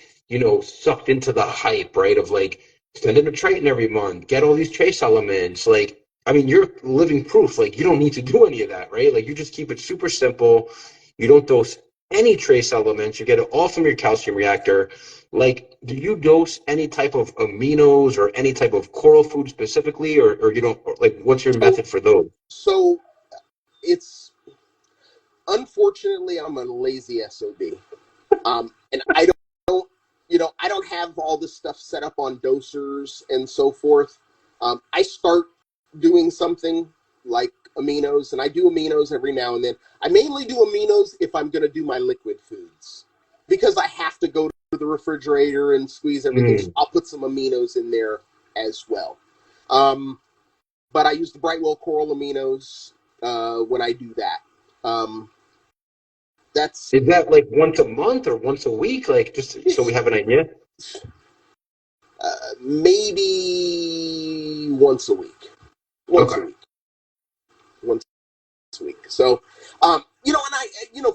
sucked into the hype, right? Of like, send in a Triton every month, get all these trace elements. Like, I mean, you're living proof. Like, you don't need to do any of that, right? Like, you just keep it super simple. You don't dose any trace elements. You get it all from your calcium reactor. Like, do you dose any type of aminos or any type of coral food specifically, or you don't? Like, what's your method for those? So it's, unfortunately, I'm a lazy SOB, and I don't have all this stuff set up on dosers and so forth. I start doing something like aminos, and I do aminos every now and then. I mainly do aminos if I'm going to do my liquid foods, because I have to go to the refrigerator and squeeze everything. So I'll put some aminos in there as well. But I use the Brightwell Coral aminos when I do that. Is that like once a month or once a week? Like, just so we have an idea? Maybe once a week. Once a week. So, and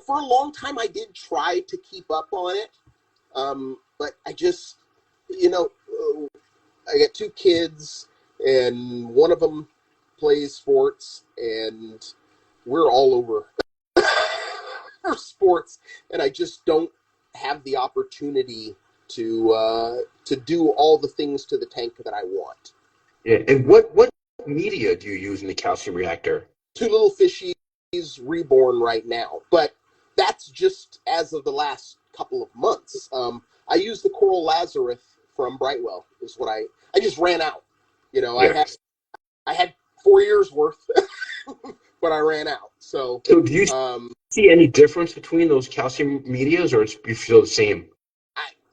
for a long time I did try to keep up on it. But I just, you know, I got 2 kids, and one of them plays sports, and we're all over sports, and I just don't have the opportunity to do all the things to the tank that I want. Yeah. And what media do you use in the calcium reactor? 2 little fishies reborn right now, but that's just as of the last couple of months. I use the coral lazarus from Brightwell. Is what I just ran out. You know, Yeah. I had 4 years worth, but I ran out. So do you see any difference between those calcium medias, or you feel the same?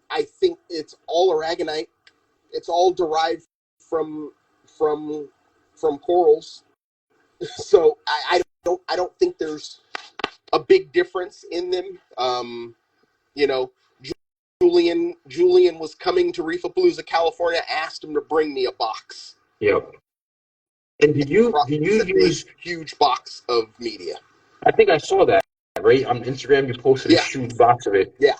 I think it's all aragonite. It's all derived from corals. So I don't think there's a big difference in them. You know, Julian was coming to Reefapalooza, California. Asked him to bring me a box. Yep. And do you use huge box of media? I think I saw that right on Instagram. You posted a huge box of it. Yeah.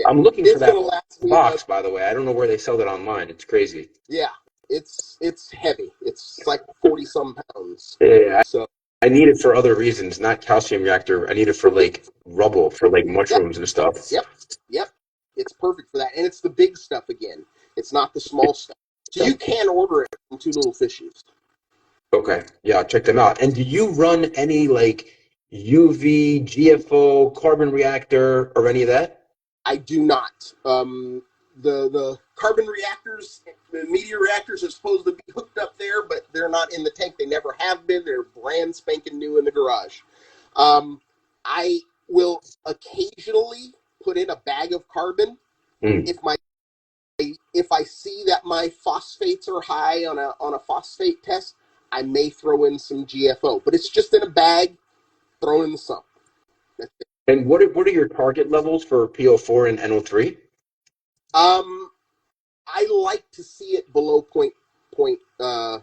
I'm looking for that box, by the way. I don't know where they sell it online. It's crazy. Yeah, it's heavy. It's like 40-some pounds. Yeah, so I need it for other reasons, not calcium reactor. I need it for like rubble, for like mushrooms and stuff. Yep. It's perfect for that, and it's the big stuff again. It's not the small stuff. So you can order it from 2 Little Fishies. Okay. Yeah, I'll check them out. And do you run any like UV, GFO, carbon reactor, or any of that? I do not. The carbon reactors, the media reactors are supposed to be hooked up there, but they're not in the tank. They never have been. They're brand spanking new in the garage. I will occasionally put in a bag of carbon if I see that my phosphates are high on a phosphate test. I may throw in some GFO, but it's just in a bag, thrown in the sump. That's it. And what are your target levels for PO4 and NO3? I like to see it below point 0.1.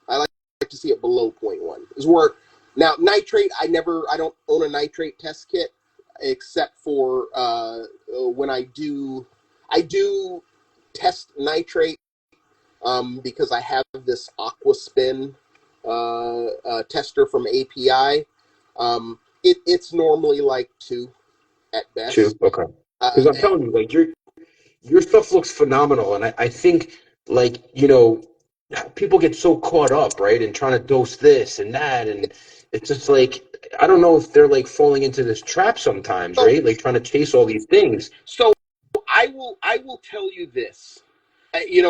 I like to see it below 0.1. Is where now nitrate. I don't own a nitrate test kit except for when I do test nitrate because I have this AquaSpin tester from API. It's normally like 2 at best. 2, okay. Because I'm telling you, like your stuff looks phenomenal, and I think like people get so caught up, right, in trying to dose this and that, and it's just like I don't know if they're like falling into this trap sometimes, right? Like trying to chase all these things. So I will tell you this, and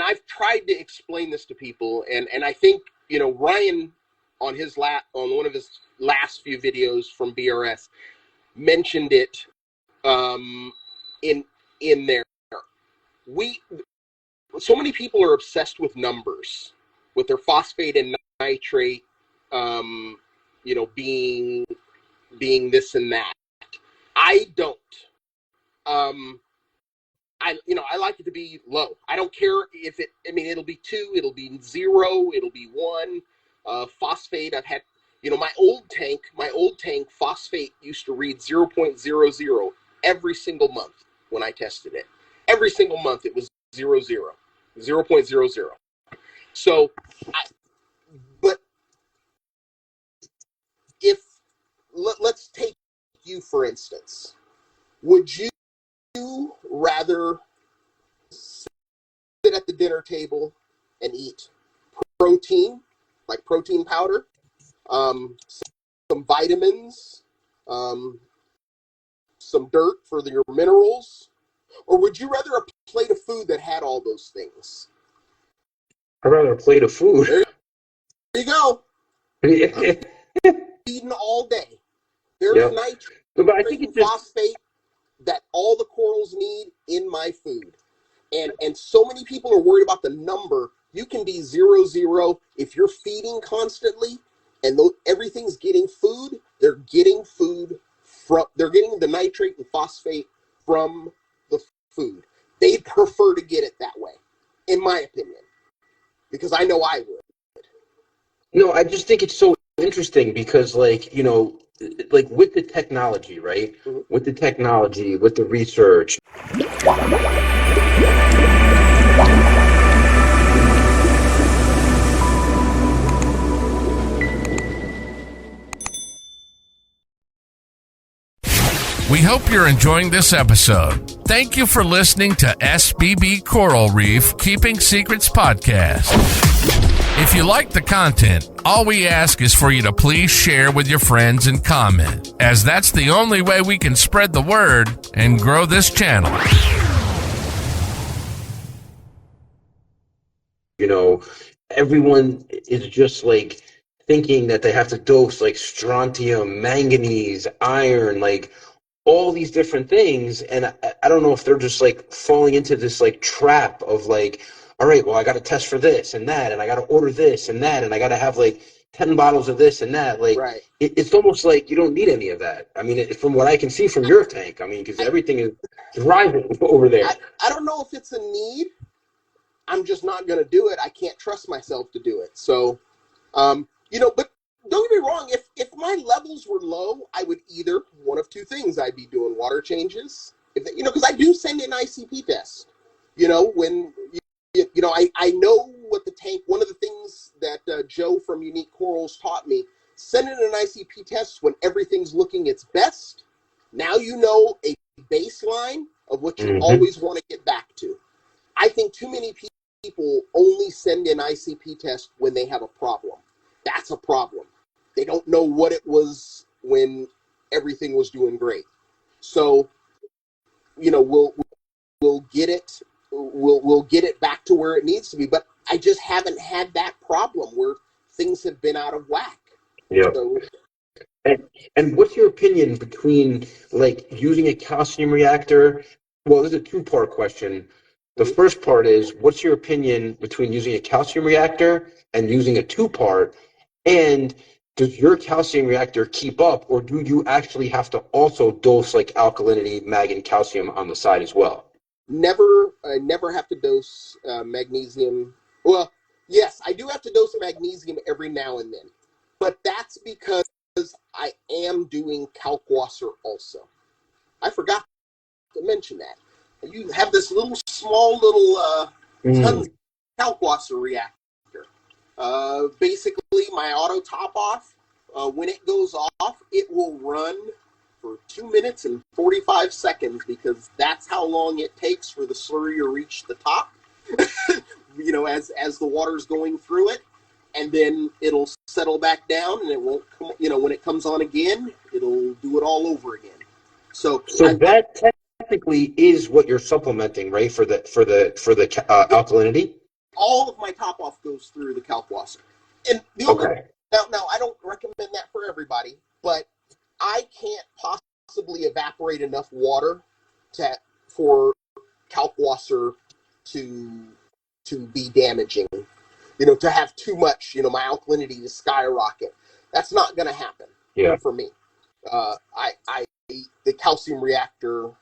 I've tried to explain this to people, and I think Ryan on one of his last few videos from BRS mentioned it in there. So many people are obsessed with numbers, with their phosphate and nitrate, being this and that. I don't. I like it to be low. I don't care if it'll be 2, it'll be 0, it'll be 1. Phosphate, I've had, my old tank phosphate used to read 0.00 every single month when I tested it. Every single month it was 0.00. So, but let's take you for instance. Would you rather sit at the dinner table and eat protein, like protein powder, some vitamins, some dirt for your minerals, or would you rather a plate of food that had all those things? I'd rather a plate of food. There you go. Eating all day. There's nitrate, but I think it's phosphate that all the corals need in my food. And so many people are worried about the number. You can be 0.0 if you're feeding constantly and everything's getting food. They're getting the nitrate and phosphate from the food. They'd prefer to get it that way, in my opinion, because I know I would. No, I just think it's so interesting because, like, like with the technology, right? Mm-hmm. With the technology, with the research. We hope you're enjoying this episode. Thank you for listening to SBB Coral Reef Keeping Secrets Podcast. If you like the content, all we ask is for you to please share with your friends and comment, as that's the only way we can spread the word and grow this channel. You know, everyone is just like thinking that they have to dose like strontium, manganese, iron, like all these different things. And I don't know if they're just like falling into this like trap of like, all right, well, I got to test for this and that, and I got to order this and that, and I got to have like 10 bottles of this and that. Like, Right. It's almost like you don't need any of that. I mean, from what I can see from your tank, I mean, because everything is thriving over there. I don't know if it's a need. I'm just not going to do it. I can't trust myself to do it. So, but don't get me wrong. If my levels were low, I would either one of two things. I'd be doing water changes. Because I do send in ICP tests. When I know what the tank. One of the things that Joe from Unique Corals taught me: send in an ICP test when everything's looking its best. Now you know a baseline of what you always want to get back to. I think too many people only send in ICP tests when they have a problem. That's a problem. They don't know what it was when everything was doing great. So, we'll get it. We'll get it back to where it needs to be. But I just haven't had that problem where things have been out of whack. Yeah. So, and what's your opinion between like using a calcium reactor? Well, this is a two-part question. The first part is, what's your opinion between using a calcium reactor and using a two-part? And does your calcium reactor keep up, or do you actually have to also dose like alkalinity, mag, and calcium on the side as well? I never have to dose magnesium. Well, yes, I do have to dose magnesium every now and then, but that's because I am doing kalkwasser also. I forgot to mention that. You have this small little tons kalkwasser reactor. Basically, my auto top off, when it goes off, it will run for 2 minutes and 45 seconds because that's how long it takes for the slurry to reach the top. As the water's going through it, and then it'll settle back down, and it won't come. When it comes on again, it'll do it all over again. So that technically is what you're supplementing, right? For the alkalinity. All of my top off goes through the kalkwasser, and the only now I don't recommend that for everybody, but I can't possibly evaporate enough water for kalkwasser to be damaging. To have too much, my alkalinity to skyrocket. That's not going to happen. Yeah. For me, the calcium reactor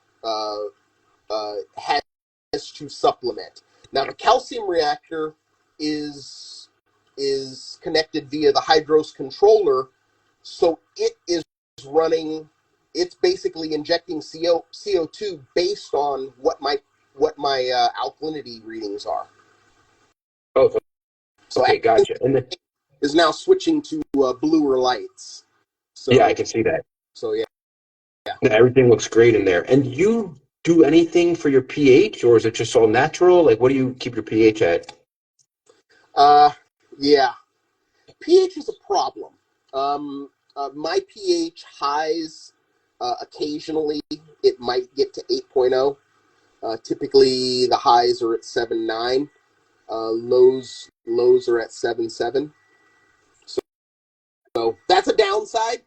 has to supplement. Now the calcium reactor is connected via the hydros controller, so it is running. It's basically injecting CO2 based on what my alkalinity readings are. Oh, so okay, gotcha. And the is now switching to bluer lights. So, yeah, I can see that. So yeah. Everything looks great in there. And you do anything for your pH, or is it just all natural? Like, what do you keep your pH at? Yeah. pH is a problem. My pH highs, occasionally it might get to 8.0. Typically the highs are at 7.9. Lows are at 7.7. So that's a downside.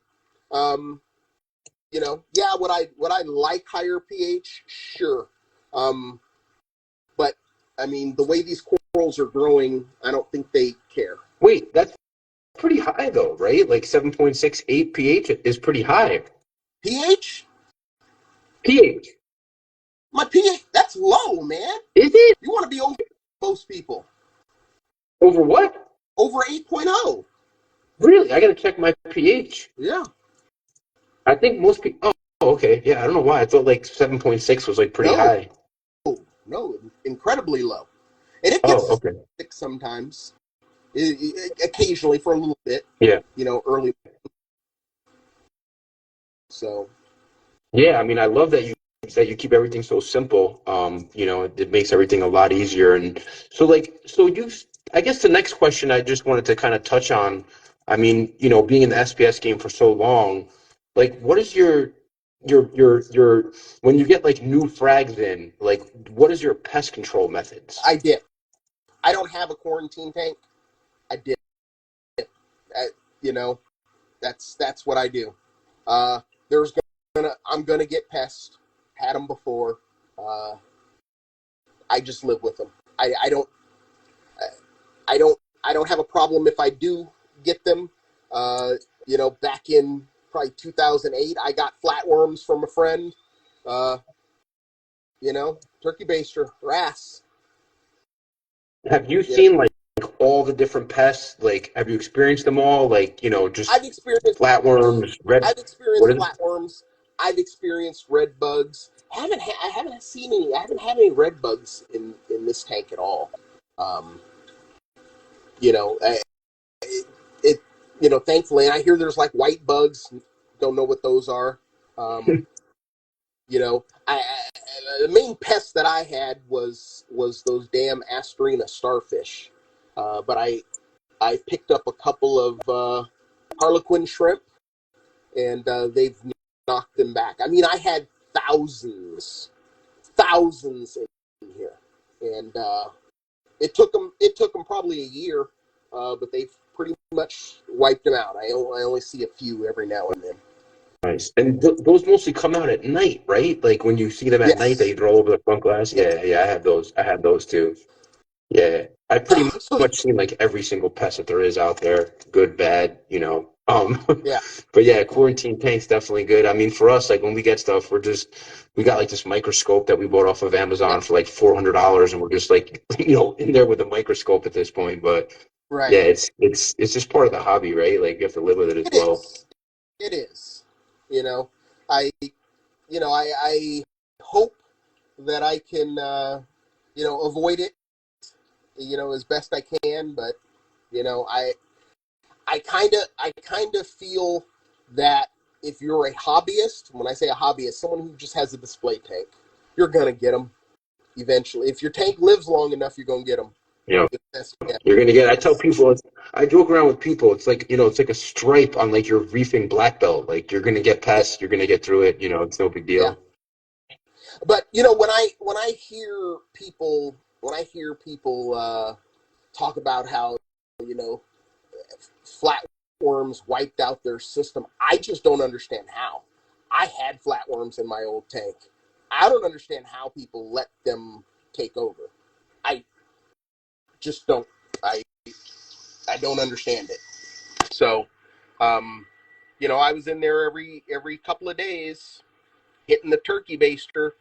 Would I like higher pH? Sure. But I mean, the way these corals are growing, I don't think they care. Wait, that's pretty high though, right? Like 7.68 pH is pretty high. pH? pH. My pH, that's low, man. Is it? You want to be over most people. Over what? Over 8.0. Really? I got to check my pH. Yeah. I think most people. Oh, okay. Yeah, I don't know why. I thought like 7.6 was like pretty No, high. no, incredibly low, and it Oh, gets okay. 6 sometimes, occasionally for a little bit. Yeah. Early. So Yeah, I mean, I love that you keep everything so simple. It makes everything a lot easier. And so, I guess the next question I just wanted to kind of touch on. I mean, being in the SPS game for so long, like, what is your when you get like new frags in, like, what is your pest control methods? I dip. I don't have a quarantine tank. I dip. I, you know, that's what I do. There's I'm gonna get pests. Had them before. Uh, I just live with them. I don't I don't I don't have a problem if I do get them. Back in probably 2008, I got flatworms from a friend. Uh, Turkey baster, wrasse. Have you Yeah, seen like all the different pests? Like, have you experienced them all? Like, just I've experienced flatworms, red. I've experienced What is? flatworms. I've experienced red bugs. I haven't seen any. I haven't had any red bugs in this tank at all. Um, you know, it, it thankfully, and I hear there's like white bugs. Don't know what those are. Um, the main pest that I had was those damn Astrina starfish. But I picked up a couple of Harlequin shrimp, and they've knocked them back. I mean, I had thousands in here, and it took them probably a year, but they've pretty much wiped them out. I only see a few every now and then. Nice. And those mostly come out at night, right? Like when you see them at night, Yes, they roll over the front glass. yeah. Yeah, yeah, I have those. I have those too. Yeah, I pretty So much seen like every single pest that there is out there, good, bad, yeah, But yeah, quarantine tank's definitely good. I mean, for us, like when we get stuff, we got like this microscope that we bought off of yeah, Amazon for like $400, and we're just like, in there with a microscope at this point. But right. yeah, it's just part of the hobby, right? Like you have to live with it as It well. is. It is. You know, I I hope that I can avoid it as best I can, but you know I kind of feel that if you're a hobbyist, when I say a hobbyist, someone who just has a display tank, you're gonna get them eventually. If your tank lives long enough, you're gonna get them. You know, Yeah, you're gonna get. I tell people, I joke around with people. It's like it's like a stripe on like your reefing black belt. Like you're gonna get yeah, past, you're gonna get through it. It's no big yeah. deal. But when I hear people talk about how you know flatworms wiped out their system, I just don't understand how. I had flatworms in my old tank. I don't understand how people let them take over. I just don't. I I don't understand it. So, um, I was in there every couple of days hitting the turkey baster.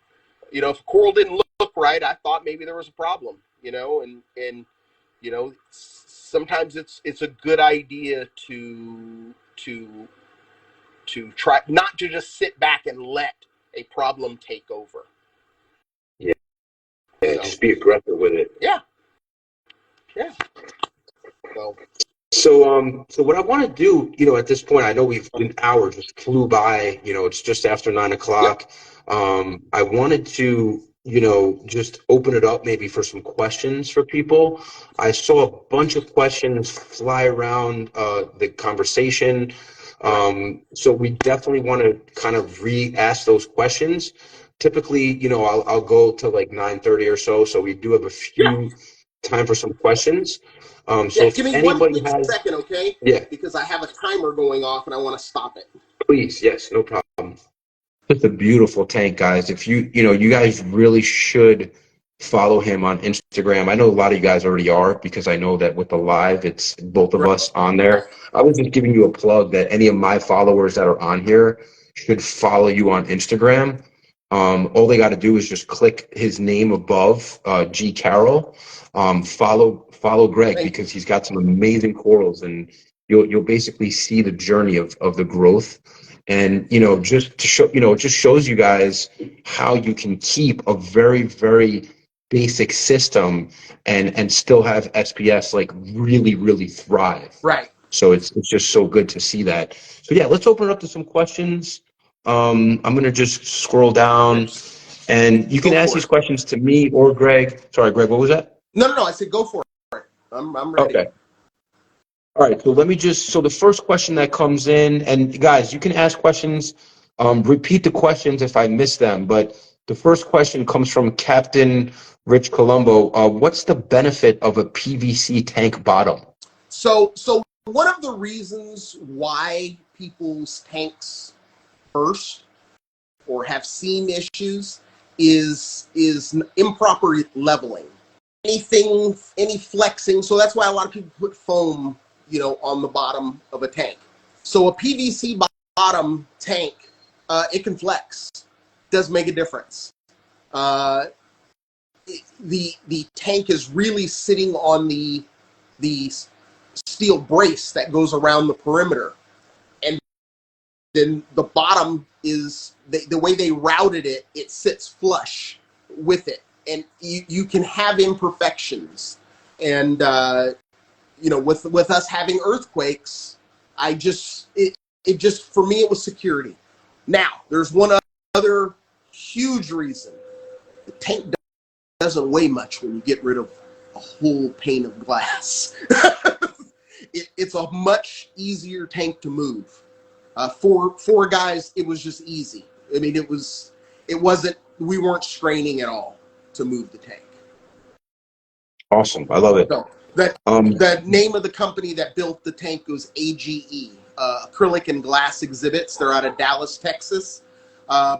If a coral didn't look right, I thought maybe there was a problem. Sometimes it's a good idea to try not to just sit back and let a problem take over. Yeah, yeah. So Just be aggressive with it. yeah, yeah. So So what I want to do, at this point, I know an hour just flew by. It's just after 9 o'clock. yep, I wanted to, just open it up maybe for some questions for people. I saw a bunch of questions fly around the conversation. right. So we definitely want to kind of re-ask those questions. Typically, I'll go to like 9:30 or so. So we do have a Yeah, few time for some questions. So yeah. if Give me one anybody quick has, second, okay? yeah, Because I have a timer going off and I want to stop it. please, yes, no problem. It's a beautiful tank, guys. If you guys really should follow him on Instagram. I know a lot of you guys already are because I know that with the live, it's both of Right. us on there. I was just giving you a plug that any of my followers that are on here should follow you on Instagram. All they got to do is just click his name above, G Carroll. Follow Greg Thank you. because he's got some amazing corals, and you'll basically see the journey of the growth. And, just to show, it just shows you guys how you can keep a very, very basic system and still have SPS like really, really thrive. Right. So it's just so good to see that. So yeah, let's open it up to some questions. I'm gonna just scroll down, and you can ask these questions to me or Greg. Sorry, Greg, what was that? No. I said go for it. I'm ready. Okay. All right, so the first question that comes in, and guys, you can ask questions, repeat the questions if I miss them, but the first question comes from Captain Rich Colombo. What's the benefit of a PVC tank bottom? So one of the reasons why people's tanks burst or have seam issues is improper leveling. Any flexing. So that's why a lot of people put foam, on the bottom of a tank. So a PVC bottom tank, it can flex. Does make a difference. The tank is really sitting on the steel brace that goes around the perimeter, and then the bottom is the way they routed it. It sits flush with it, and you can have imperfections. And with us having earthquakes, it just for me it was security. Now there's one other huge reason: the tank doesn't weigh much when you get rid of a whole pane of glass. It's a much easier tank to move. For guys, it was just easy. I mean, we weren't straining at all to move the tank. Awesome. I love it. So the name of the company that built the tank was AGE, Acrylic and Glass Exhibits. They're out of Dallas, Texas.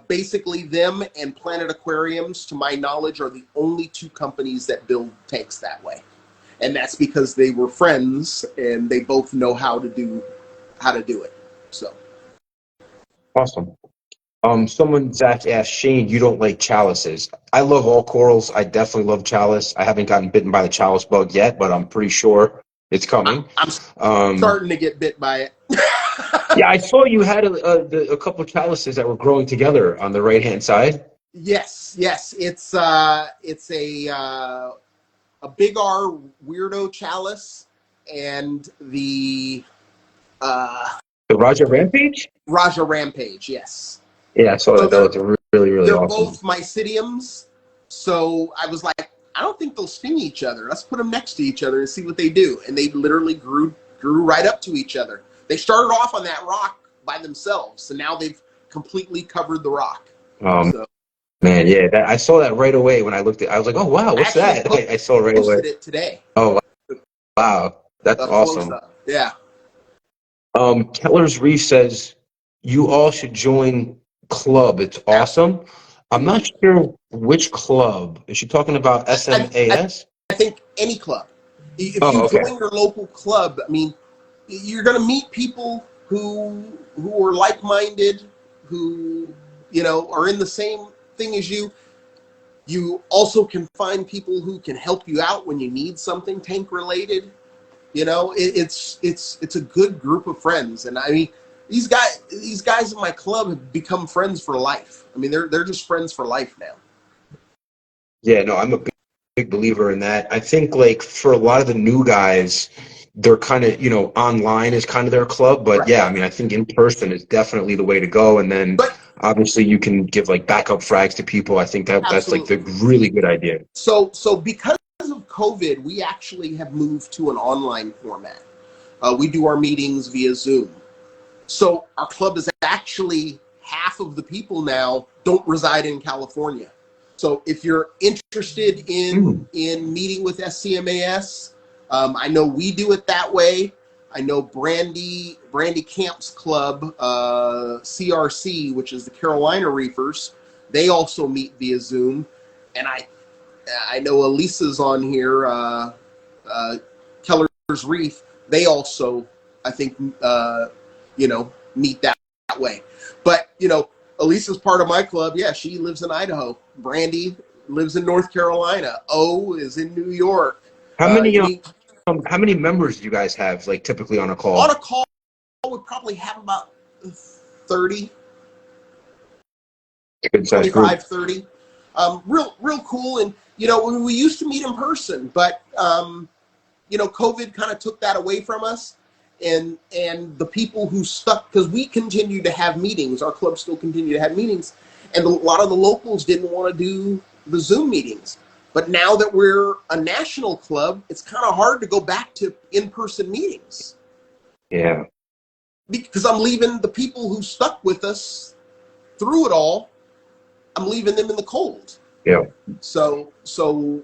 Basically, them and Planet Aquariums, to my knowledge, are the only two companies that build tanks that way. And that's because they were friends and they both know how to do it. So awesome. Zach asked, Shane, you don't like chalices. I love all corals. I definitely love chalice. I haven't gotten bitten by the chalice bug yet, but I'm pretty sure it's coming. I'm starting to get bit by it. Yeah, I saw you had a couple of chalices that were growing together on the right-hand side. Yes. It's a big R weirdo chalice, and the Raja Rampage? Raja Rampage, yes. Yeah, I saw that. That was really, really they're awesome. They're both mycediums, so I was like, I don't think they'll sting each other. Let's put them next to each other and see what they do. And they literally grew right up to each other. They started off on that rock by themselves, so now they've completely covered the rock. Man, yeah, I saw that right away when I looked at it. I was like, oh, wow, what's that? I saw it right away. I posted it today. Oh, wow. That's awesome. Yeah. Keller's Reef says, you all should join club. It's awesome. I'm not sure which club. Is she talking about SMAS? I think any club. If you join your local club, I mean, you're going to meet people who are like-minded, who, are in the same thing as you. You also can find people who can help you out when you need something tank related. It's a good group of friends. And I mean, these guys in my club have become friends for life. I mean, they're just friends for life now. Yeah, no, I'm a big believer in that. I think like for a lot of the new guys, they're kind of, online is kind of their club, but right. Yeah, I mean, I think in person is definitely the way to go. And then obviously you can give like backup frags to people. I think that's like the really good idea. So because of COVID, we actually have moved to an online format. We do our meetings via Zoom. So our club is actually half of the people now don't reside in California. So if you're interested in meeting with SCMAS, I know we do it that way. I know Brandy Camp's club, CRC, which is the Carolina Reefers, they also meet via Zoom. And I know Elisa's on here, Keller's Reef. They also, I think, meet that way. But, Elisa's part of my club. Yeah, she lives in Idaho. Brandy lives in North Carolina. O is in New York. How many members do you guys have, like, typically on a call? On a call, we probably have about 30. Good size group. 25, 30. Real cool. And, you know, we used to meet in person, but, you know, COVID kind of took that away from us. And the people who stuck, because we continue to have meetings, our club still continue to have meetings, and a lot of the locals didn't want to do the Zoom meetings. But now that we're a national club, it's kind of hard to go back to in-person meetings. Yeah. Because I'm leaving the people who stuck with us through it all, I'm leaving them in the cold. Yeah. So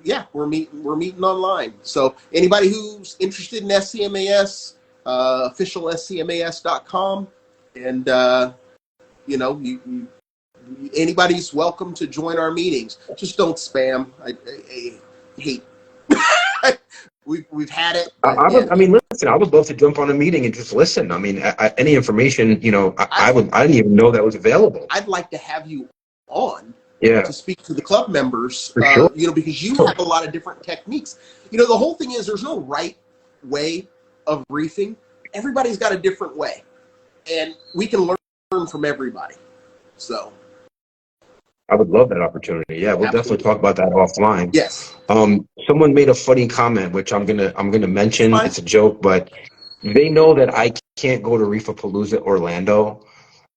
yeah, we're meeting online. So anybody who's interested in SCMAS, official scmas.com, and you know, anybody's welcome to join our meetings. Just don't spam. I hate. We've had it. I mean, listen, I would love to jump on a meeting and just listen. I mean, any information, you know, I didn't even know that was available. I'd like to have you on. Yeah. To speak to the club members, For sure. you know, because you have a lot of different techniques. You know, the whole thing is there's no right way of reefing. Everybody's got a different way, and we can learn from everybody. So I would love that opportunity. Yeah, we'll definitely talk about that offline. Yes. Someone made a funny comment, which I'm gonna mention. Fine. It's a joke, but they know that I can't go to Reefapalooza Orlando.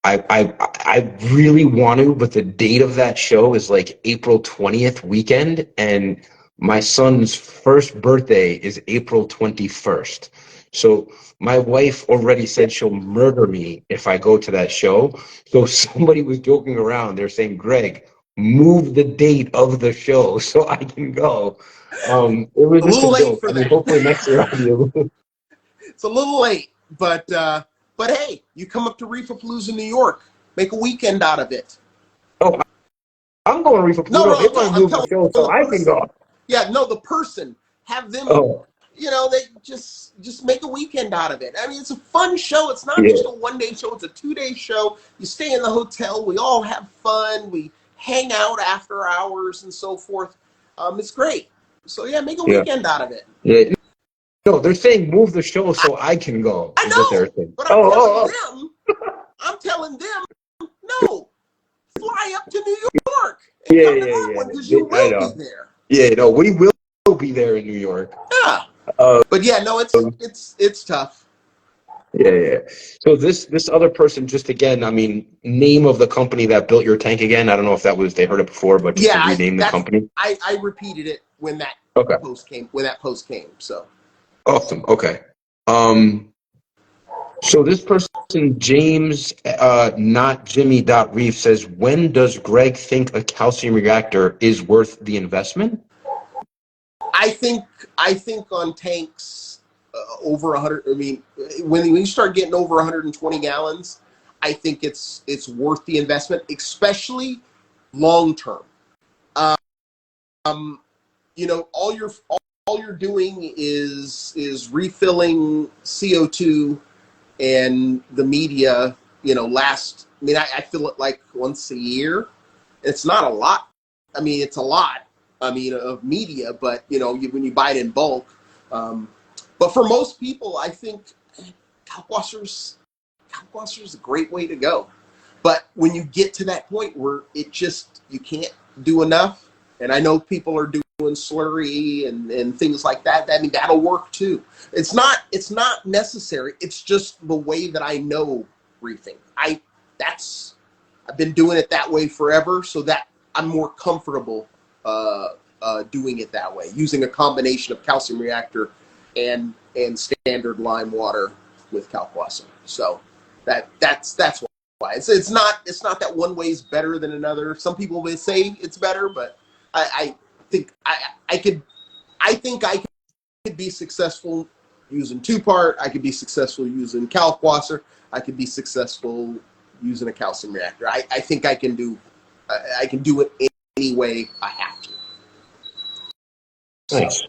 I really want to, but the date of that show is like April 20th weekend, and my son's first birthday is April 21st. So my wife already said she'll murder me if I go to that show. So somebody was joking around. They're saying, Greg, move the date of the show so I can go. It was A just little a late joke. for I mean, that. hopefully next year I'll be able to. It's a little late, but hey, you come up to Reefapalooza, New York, make a weekend out of it. Oh, I'm going to Reefapalooza. No, They want to move the show so I can go. Yeah, no, the person, have them. Oh. You know, they just make a weekend out of it. I mean, it's a fun show. It's not just a one-day show. It's a 2-day show. You stay in the hotel. We all have fun. We hang out after hours and so forth. It's great. So, yeah, make a weekend out of it. Yeah. No, they're saying move the show so I can go. I know, but I'm telling them, no, fly up to New York and come to that one because you will be there. Yeah, no, we will be there in New York. Yeah. But yeah, no, it's tough. Yeah. So this other person, just again, I mean, name of the company that built your tank again. I don't know if they heard it before, but just to rename the company. I repeated it when that post came. So awesome. Okay. So this person, James, not Jimmy.Reef, says, when does Greg think a calcium reactor is worth the investment? I think on tanks over 100. I mean, when you start getting over 120 gallons, I think it's worth the investment, especially long term. You know, all you're doing is refilling CO2 and the media. You know, I fill it like once a year. It's not a lot. I mean, it's a lot. Of media, but you know, when you buy it in bulk. But for most people, I think kalkwasser's a great way to go. But when you get to that point where you can't do enough, and I know people are doing slurry and things like that. I mean, that'll work too. It's not necessary. It's just the way that I know reefing. I've been doing it that way forever, so that I'm more comfortable doing it that way, using a combination of calcium reactor and standard lime water with kalkwasser. So that's why it's not that one way is better than another. Some people may say it's better, but I think I could be successful using 2-part. I could be successful using kalkwasser. I could be successful using a calcium reactor. I think I can do it any way I have to. Nice.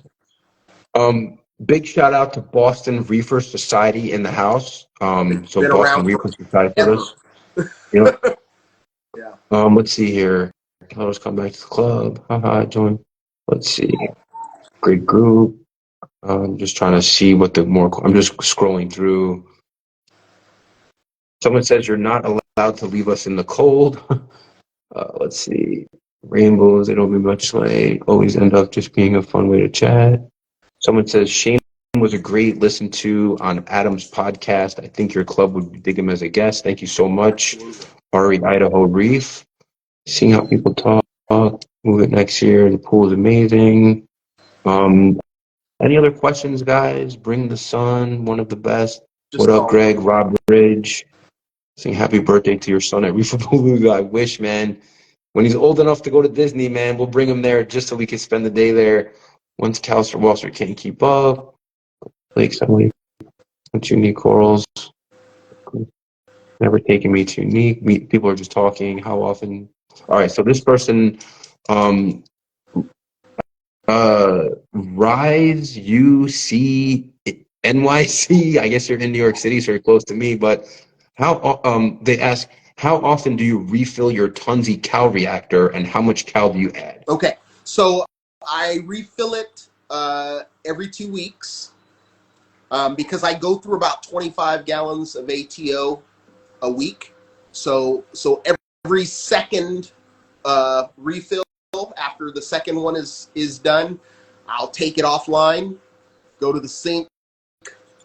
Big shout out to Boston Reefer Society in the house. So Boston Reefer Society for us. Yep. Yeah. Let's see here. Let us come back to the club. Join. Let's see. Great group. I'm just trying to see what I'm just scrolling through. Someone says you're not allowed allowed to leave us in the cold. Let's see. Rainbows, they don't mean much like always end up just being a fun way to chat. Someone says Shane was a great listen to on Adam's podcast. I think your club would dig him as a guest. Thank you so much. Ari, Idaho Reef. Seeing how people talk. Move it next year. The pool is amazing. Any other questions, guys? Bring the sun, one of the best. What up, Greg? Rob Ridge. Saying happy birthday to your son at Reef Palooza. I wish, man. When he's old enough to go to Disney, man, we'll bring him there just so we can spend the day there. Once Calster Walster can't keep up. Lake Sunway. Unique corals. Never taken me to unique. People are just talking. How often? All right, so this person, Rise UC NYC. I guess you're in New York City, so you're close to me. But they ask, how often do you refill your Tunzi cow reactor, and how much cow do you add? Okay, so I refill it every 2 weeks because I go through about 25 gallons of ATO a week. So every second refill after the second one is done, I'll take it offline, go to the sink,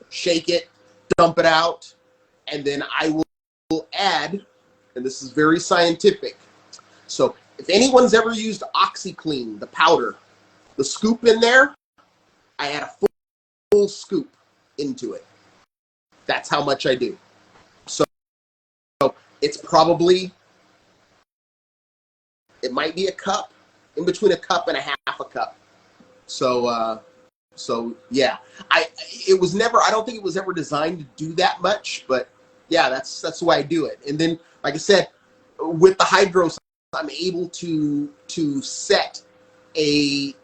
shake it, dump it out, and then I will add, and this is very scientific. So if anyone's ever used OxyClean, the powder, the scoop in there, I add a full scoop into it. That's how much I do. So it's probably, it might be a cup, in between a cup and a half a cup. So yeah, I don't think it was ever designed to do that much, but yeah, that's the way I do it. And then, like I said, with the hydros, I'm able to set a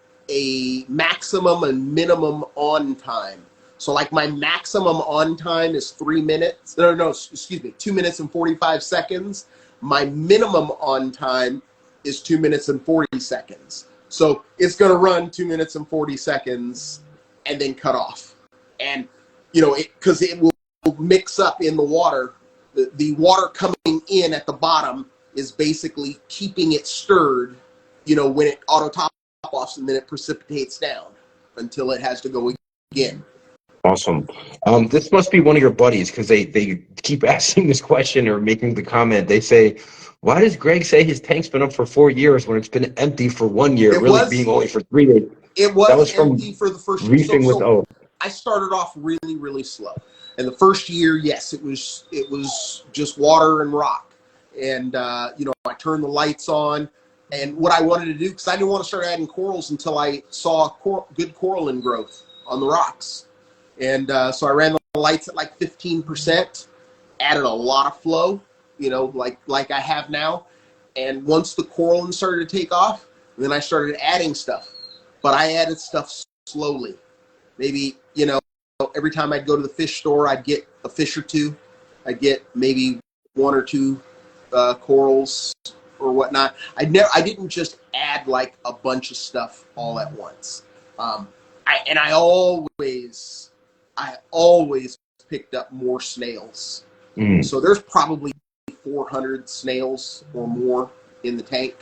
maximum and minimum on time. So like my maximum on time is 3 minutes. No, excuse me, 2 minutes and 45 seconds. My minimum on time is 2 minutes and 40 seconds. So it's going to run 2 minutes and 40 seconds and then cut off. And, because it will mix up in the water. The water coming in at the bottom is basically keeping it stirred, when it auto top offs, and then it precipitates down until it has to go again. Awesome. This must be one of your buddies, because they keep asking this question or making the comment. They say, why does Greg say his tank's been up for 4 years when it's been empty for 1 year, being only for 3 days? It was empty for the first year. Reefing with O. I started off really, really slow. And the first year, yes, it was just water and rock. And, I turned the lights on. And what I wanted to do, because I didn't want to start adding corals until I saw good coralline growth on the rocks. And so I ran the lights at like 15%, added a lot of flow, like I have now. And once the coralline started to take off, then I started adding stuff. But I added stuff slowly. Maybe, every time I'd go to the fish store, I'd get a fish or two. I'd get maybe 1 or 2 corals or whatnot. I didn't just add like a bunch of stuff all at once. I always picked up more snails. So there's probably 400 snails or more in the tank.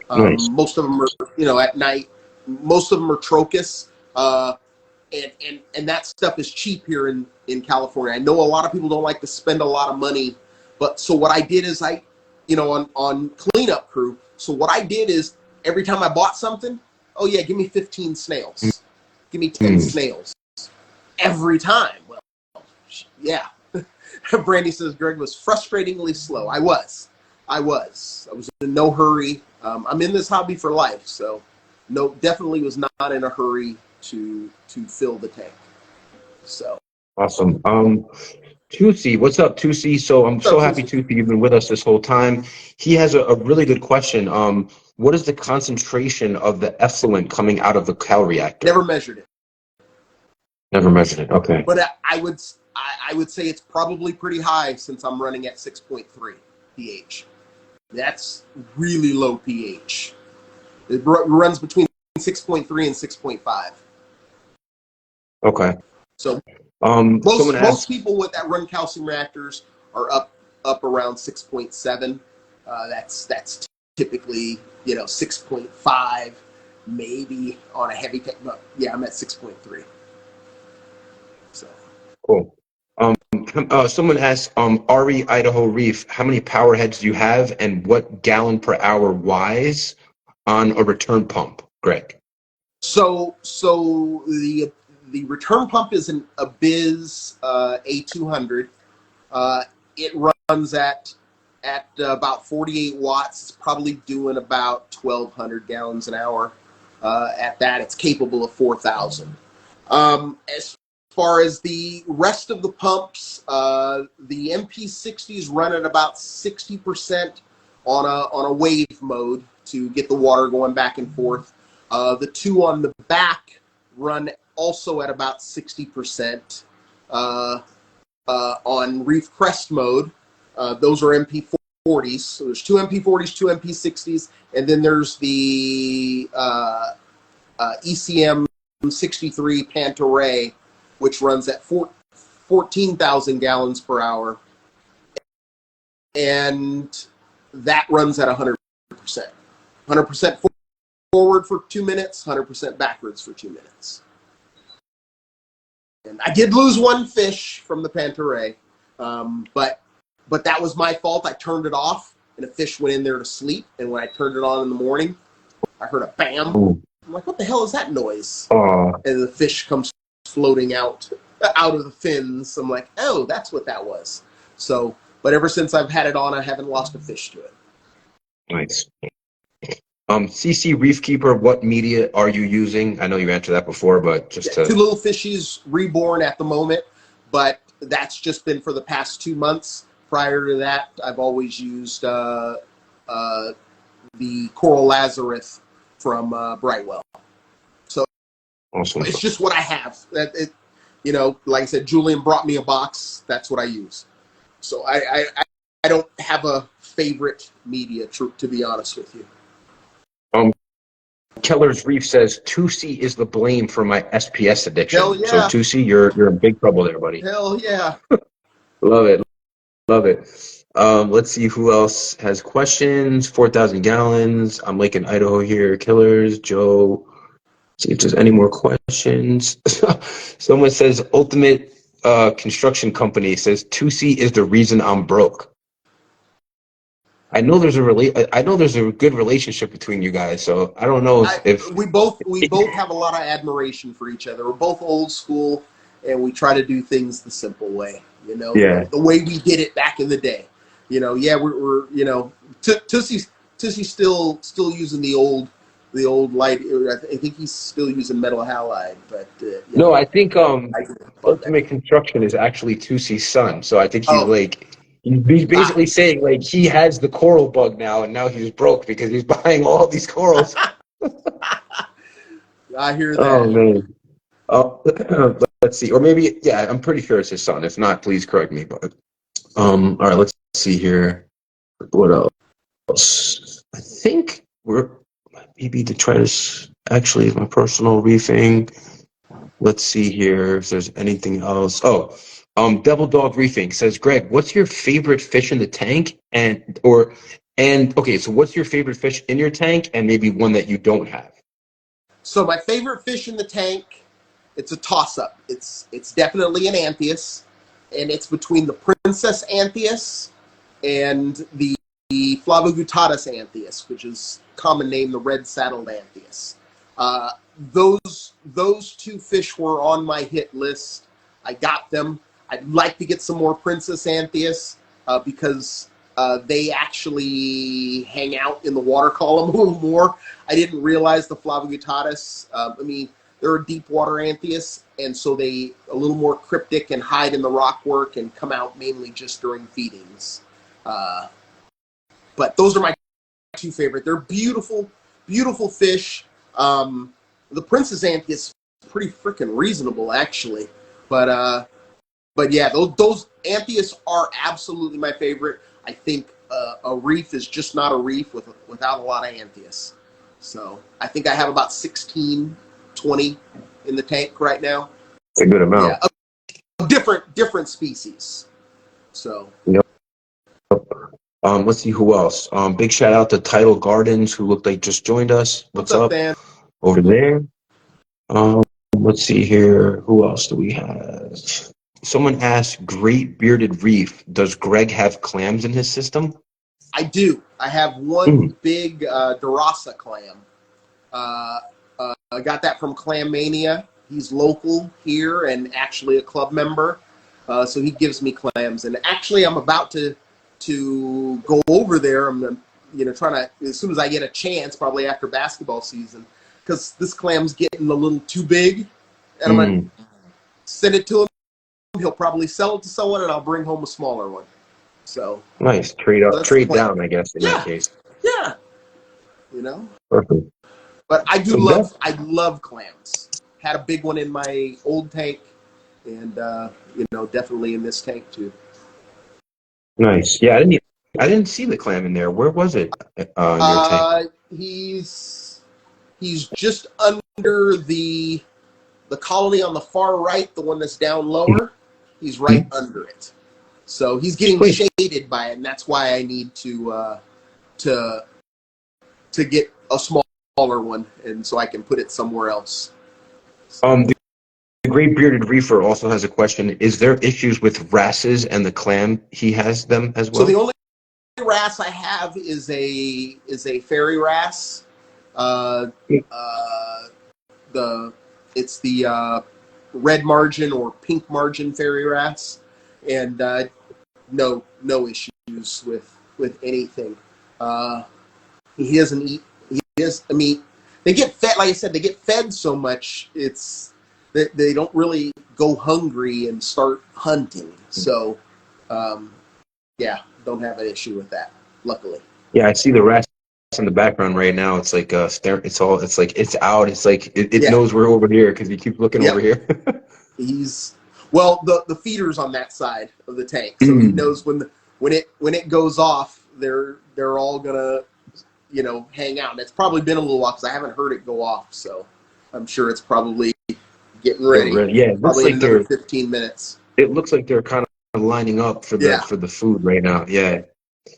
Nice. Most of them are, at night. Most of them are trochus. And that stuff is cheap here in California. I know a lot of people don't like to spend a lot of money, but so what I did is on cleanup crew. So what I did is every time I bought something, oh yeah, give me 15 snails. Give me 10 snails. Every time. Well, yeah. Brandy says Greg was frustratingly slow. I was in no hurry. I'm in this hobby for life, so no, definitely was not in a hurry to fill the tank. So awesome. Tusi, what's up, Tusi? So I'm so happy, Tusi, you've been with us this whole time. He has a really good question. What is the concentration of the effluent coming out of the cow reactor? Never measured it. Never measured it. Okay. But I would say it's probably pretty high since I'm running at 6.3 pH. That's really low pH. It runs between 6.3 and 6.5. Okay. So most people that run calcium reactors are up up around 6.7. That's typically 6.5, maybe on a heavy tank. But yeah, I'm at 6.3. So Cool. Someone asked, RE Idaho Reef, how many power heads do you have, and what gallon per hour wise on a return pump, Greg? So the return pump is an Abiz A200. It runs at about 48 watts. It's probably doing about 1,200 gallons an hour. At that, it's capable of 4,000. As far as the rest of the pumps, the MP60s run at about 60% on a wave mode to get the water going back and forth. The two on the back run also at about 60%. On reef crest mode, those are MP40s. So there's two MP40s, two MP60s, and then there's the ECM 63 Pantaray, which runs at 14,000 gallons per hour, and that runs at 100%. 100% forward for 2 minutes, 100% backwards for 2 minutes. And I did lose one fish from the Pantaray, but that was my fault. I turned it off, and a fish went in there to sleep. And when I turned it on in the morning, I heard a bam. Ooh. I'm like, what the hell is that noise? Uh, And the fish comes floating out of the fins. I'm like, oh, that's what that was. So, but ever since I've had it on, I haven't lost a fish to it. Nice. CC Reef Keeper, what media are you using? I know you answered that before, but just to... Two little fishies reborn at the moment, but that's just been for the past 2 months. Prior to that, I've always used the Coral Lazarus from Brightwell. So Awesome. it's just what I have. Like I said, Julian brought me a box. That's what I use. So I don't have a favorite media, to be honest with you. Keller's Reef says 2C is the blame for my SPS addiction. Hell yeah. So 2C, you're in big trouble there, buddy. Hell yeah. Love it. Let's see who else has questions. 4,000 gallons. I'm Lake in Idaho here. Killers, Joe. See if there's any more questions. Someone says Ultimate Construction Company says 2C is the reason I'm broke. I know there's a good relationship between you guys, so I don't know if we both have a lot of admiration for each other. We're both old school, and we try to do things the simple way. Yeah. The way we did it back in the day. We're Tussie's still using the old light. I think he's still using metal halide, but no, I think Ultimate Construction is actually 2C's son, so I think he's basically saying like he has the coral bug now, and now he's broke because he's buying all these corals. I hear that. Oh man. Let's see, or maybe I'm pretty sure it's his son. If not, please correct me. But all right, let's see here. What else? I think we're maybe detritus. Actually, my personal reefing. Let's see here if there's anything else. Devil Dog Reefing says, Greg, what's your favorite fish in the tank? Okay, so what's your favorite fish in your tank, and maybe one that you don't have? So my favorite fish in the tank, it's a toss-up. It's definitely an anthias, and it's between the princess anthias and the Flavogutatus anthias, which is common name the red-saddled anthias. Those two fish were on my hit list. I got them. I'd like to get some more princess anthias because they actually hang out in the water column a little more. I didn't realize the Flavogutatus. They're a deep water anthias, and so they a little more cryptic and hide in the rockwork and come out mainly just during feedings. But those are my two favorite. They're beautiful, beautiful fish. The princess anthias is pretty freaking reasonable, actually. But yeah, those anthias are absolutely my favorite. I think a reef is just not a reef without a lot of anthias. So I think I have about 16, 20 in the tank right now. It's a good amount. Yeah, of different species. So. Yep. Let's see who else. Big shout out to Tidal Gardens, who looked like just joined us. What's up, Dan? over there? Let's see here. Who else do we have? Someone asked, Great Bearded Reef, does Greg have clams in his system? I do. I have one big Dorasa clam. I got that from Clam Mania. He's local here and actually a club member. So he gives me clams. And actually, I'm about to go over there. I'm trying to, as soon as I get a chance, probably after basketball season, because this clam's getting a little too big. And I'm going to send it to him. He'll probably sell it to someone, and I'll bring home a smaller one. So nice. Trade up, so trade down, I guess, in that case. Yeah. Perfect. But I love clams. Had a big one in my old tank, and definitely in this tank too. Nice. Yeah, I didn't see the clam in there. Where was it in your tank? He's just under the colony on the far right, the one that's down lower. He's right under it. So he's getting shaded by it, and that's why I need to get a smaller one, and so I can put it somewhere else. The Great Bearded Reefer also has a question. Is there issues with wrasses and the clam? He has them as well? So the only wrasse I have is a fairy wrasse. It's the red margin or pink margin fairy wrasse, and no issues with anything. He doesn't eat. I mean, they get fed. Like I said, they get fed so much. It's that they don't really go hungry and start hunting. So, don't have an issue with that. Luckily. Yeah, I see the wrasse in the background right now. It's like it's out. It's like it knows we're over here because he keeps looking over here. The feeder's on that side of the tank, so he knows when it goes off, they're all gonna hang out. And it's probably been a little while because I haven't heard it go off, so I'm sure it's probably getting ready. Yeah, it looks like another 15 minutes. It looks like they're kind of lining up for the food right now. Yeah.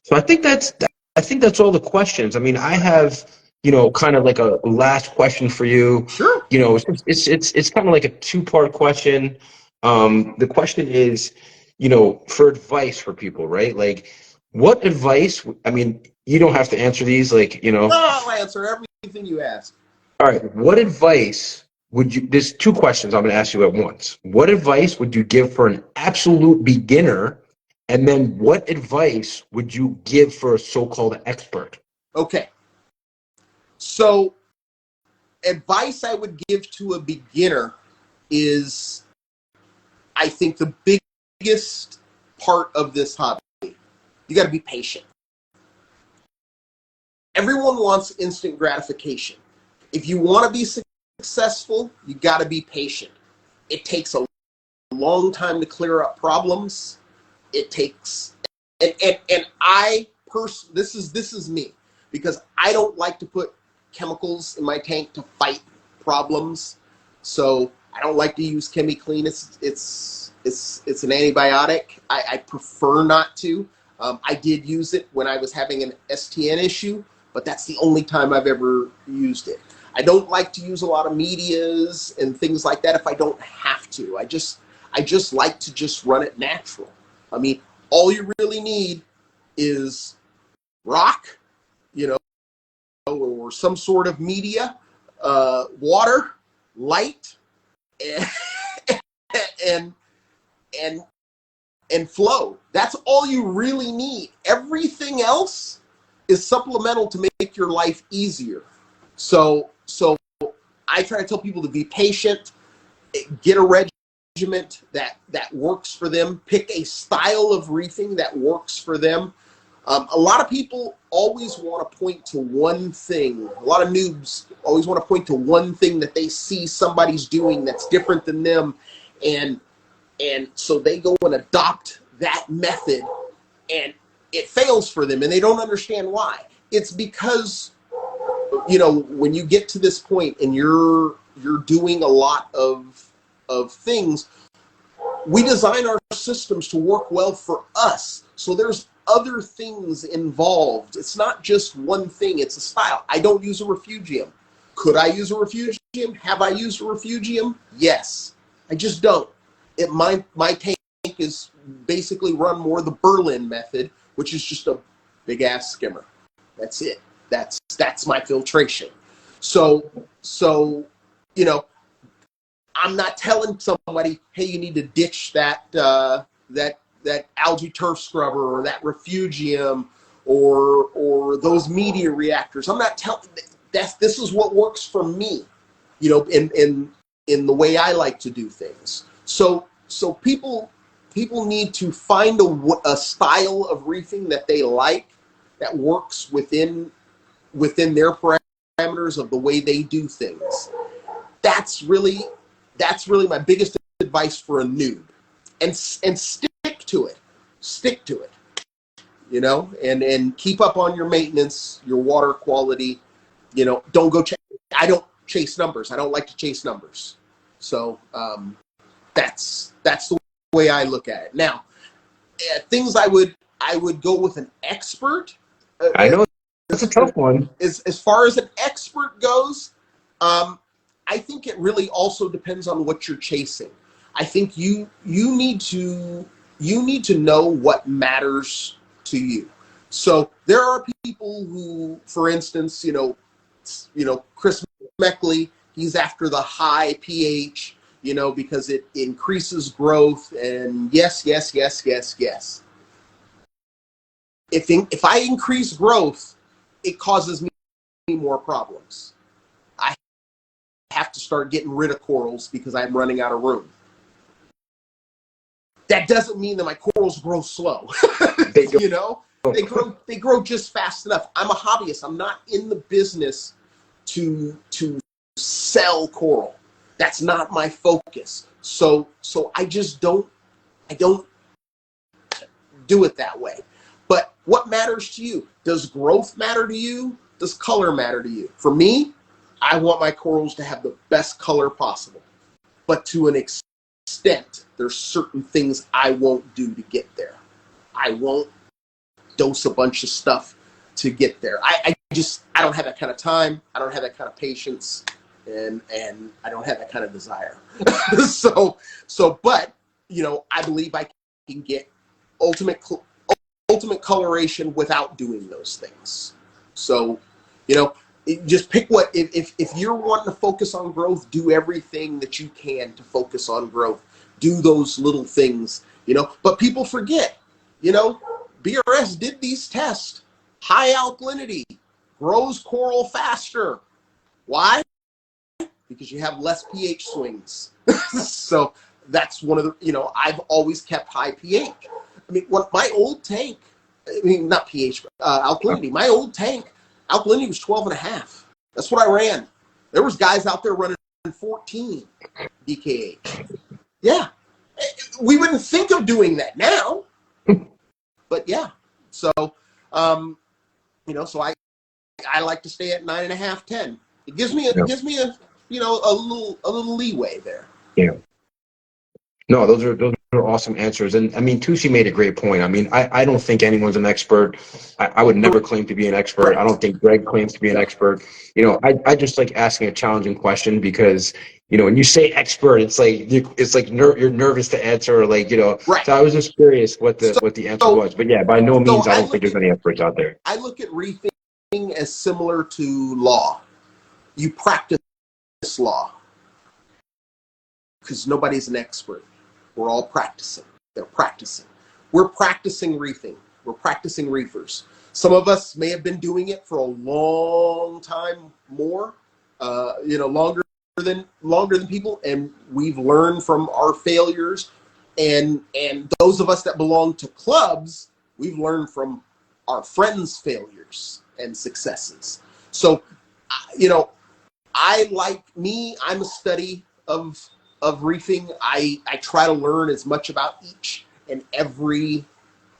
So I think that's all the questions. I mean, I have kind of like a last question for you. Sure. It's kind of like a two-part question. The question is, for advice for people, right? Like, what advice? I mean, you don't have to answer these, No, I'll answer everything you ask. All right. What advice would you? There's two questions I'm going to ask you at once. What advice would you give for an absolute beginner? And then what advice would you give for a so-called expert? Okay. So advice I would give to a beginner is, I think, the biggest part of this hobby. You got to be patient. Everyone wants instant gratification. If you want to be successful, you got to be patient. It takes a long time to clear up problems. It takes, and I this is me, because I don't like to put chemicals in my tank to fight problems. So I don't like to use ChemiClean. It's an antibiotic. I prefer not to. I did use it when I was having an STN issue, but that's the only time I've ever used it. I don't like to use a lot of medias and things like that if I don't have to. I just like to just run it natural. I mean, all you really need is rock, or some sort of media, water, light, and flow. That's all you really need. Everything else is supplemental to make your life easier. So I try to tell people to be patient, get a regiment that works for them, pick a style of reefing that works for them. A lot of people always want to point to one thing. A lot of noobs always want to point to one thing that they see somebody's doing that's different than them, and so they go and adopt that method, and it fails for them, and they don't understand why. It's because, when you get to this point and you're doing a lot of things, we design our systems to work well for us. So there's other things involved. It's not just one thing. It's a style. I don't use a refugium. Could I use a refugium? Have I used a refugium? Yes. I just don't. My tank is basically run more the Berlin method, which is just a big ass skimmer. That's it. That's my filtration. So you know, I'm not telling somebody, hey, you need to ditch that algae turf scrubber or that refugium or those media reactors. I'm not telling. This is what works for me, you know, in the way I like to do things. So people need to find a style of reefing that they like, that works within their parameters of the way they do things. That's really my biggest advice for a noob, and stick to it. Stick to it, you know, and keep up on your maintenance, your water quality. You know, don't go. I don't chase numbers. I don't like to chase numbers. So that's the way I look at it. Now, things I would go with an expert. I know that's a tough one. As far as an expert goes, I think it really also depends on what you're chasing. I think you need to know what matters to you. So there are people who, for instance, you know, Chris Meckley, he's after the high pH, you know, because it increases growth. And yes. If I increase growth, it causes me more problems. I have to start getting rid of corals because I'm running out of room. That doesn't mean that my corals grow slow. You know, they grow just fast enough. I'm a hobbyist. I'm not in the business to sell coral. That's not my focus. So I just don't do it that way. But what matters to you? Does growth matter to you? Does color matter to you? For me, I want my corals to have the best color possible. But to an extent, there's certain things I won't do to get there. I won't dose a bunch of stuff to get there. I don't have that kind of time. I don't have that kind of patience, and I don't have that kind of desire. But you know, I believe I can get ultimate coloration without doing those things. So, you know, just pick what, if you're wanting to focus on growth, do everything that you can to focus on growth. Do those little things, you know. But people forget, you know, BRS did these tests. High alkalinity grows coral faster. Why? Because you have less pH swings. So that's one of the, you know, I've always kept high pH. I mean, my old tank, I mean, not pH, alkalinity. My old tank, alkalinity was 12.5. That's what I ran. There was guys out there running 14 DKH. Yeah. We wouldn't think of doing that now. But yeah. So, you know, so I like to stay at 9.5, 10. It gives me a you know, a little leeway there. Yeah. No, those are awesome answers. And I mean, Tusi made a great point. I mean, I don't think anyone's an expert. I would never claim to be an expert. I don't think Greg claims to be an expert. You know, I just like asking a challenging question because, you know, when you say expert, it's like you're nervous to answer, or like, you know. Right. So I was just curious what the answer was. But yeah, by no means I don't think there's any experts out there. I look at reefing as similar to law. You practice law because nobody's an expert. We're all practicing. They're practicing. We're practicing reefing. We're practicing reefers. Some of us may have been doing it for a long time more, you know, longer than people, and we've learned from our failures. And those of us that belong to clubs, we've learned from our friends' failures and successes. So, you know, I'm a study of reefing. I try to learn as much about each and every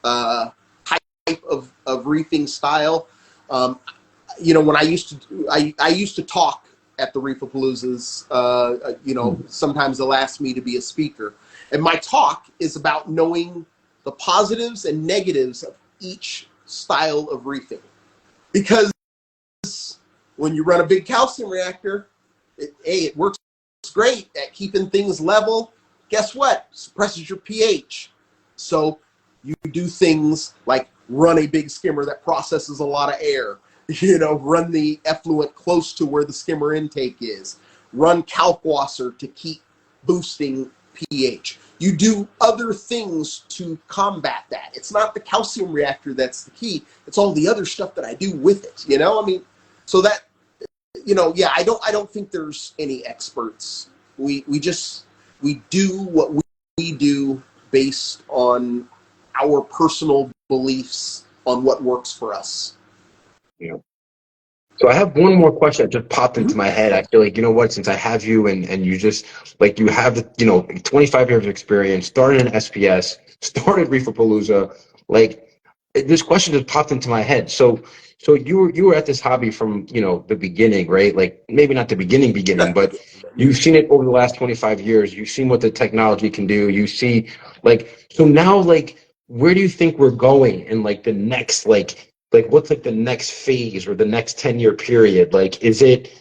type of reefing style. You know, when I used to talk at the Reefapaloozas, you know, sometimes they'll ask me to be a speaker. And my talk is about knowing the positives and negatives of each style of reefing. Because when you run a big calcium reactor, it works great at keeping things level. Guess what? Suppresses your pH. So you do things like run a big skimmer that processes a lot of air. Run the effluent close to where the skimmer intake is. Run kalkwasser to keep boosting pH. You do other things to combat that. It's not the calcium reactor that's the key. It's all the other stuff that I do with it. So that, I don't think there's any experts. We do what we do based on our personal beliefs on what works for us. Yeah. So I have one more question that just popped into my head. I feel like, since I have you and you just, you have, 25 years of experience, started in SPS, started Reefapalooza, this question just popped into my head. So you were at this hobby from, the beginning, right? Maybe not the beginning, but you've seen it over the last 25 years. You've seen what the technology can do. You see, so now, where do you think we're going in, the next, what's the next phase or the next 10-year period? Is it,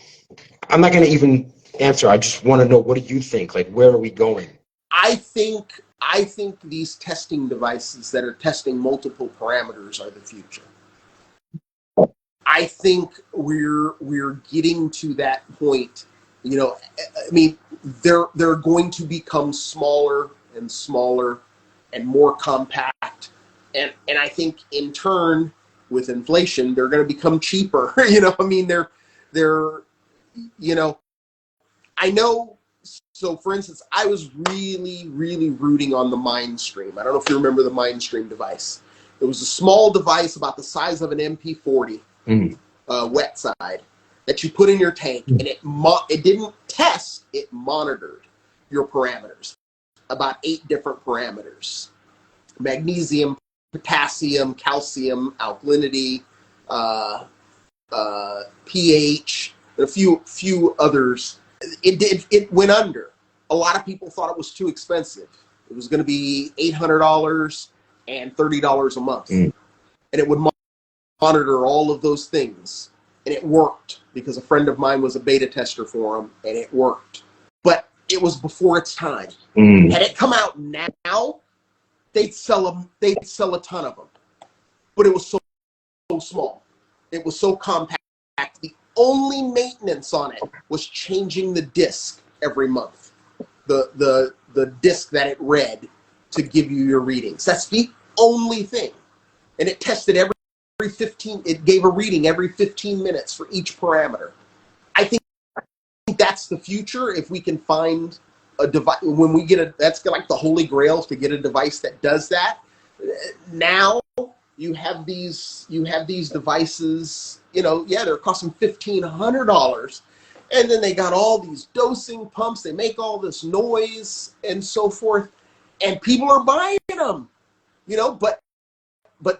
I'm not going to even answer. I just want to know, what do you think? Where are we going? I think these testing devices that are testing multiple parameters are the future. I think we're getting to that point. They're going to become smaller and smaller and more compact. And I think in turn, with inflation, they're going to become cheaper. I know. So, for instance, I was really, really rooting on the MindStream. I don't know if you remember the MindStream device. It was a small device about the size of an MP40, wet side, that you put in your tank, and it didn't test, it monitored your parameters, about 8 different parameters: magnesium, potassium, calcium, alkalinity, pH, and a few others. It went under. A lot of people thought it was too expensive. It was going to be $800 and $30 a month, and it would monitor all of those things, and it worked because a friend of mine was a beta tester for them, and it worked. But it was before its time. Had it come out now, they'd sell a ton of them. But it was so small. It was so compact. The only maintenance on it was changing the disc every month. The disc that it read to give you your readings. That's the only thing. And it tested every 15, it gave a reading every 15 minutes for each parameter. I think that's the future. If we can find a device, when we get that's like the holy grail, to get a device that does that. Now you have these devices, they're costing $1,500, and then they got all these dosing pumps. They make all this noise and so forth, and people are buying them, but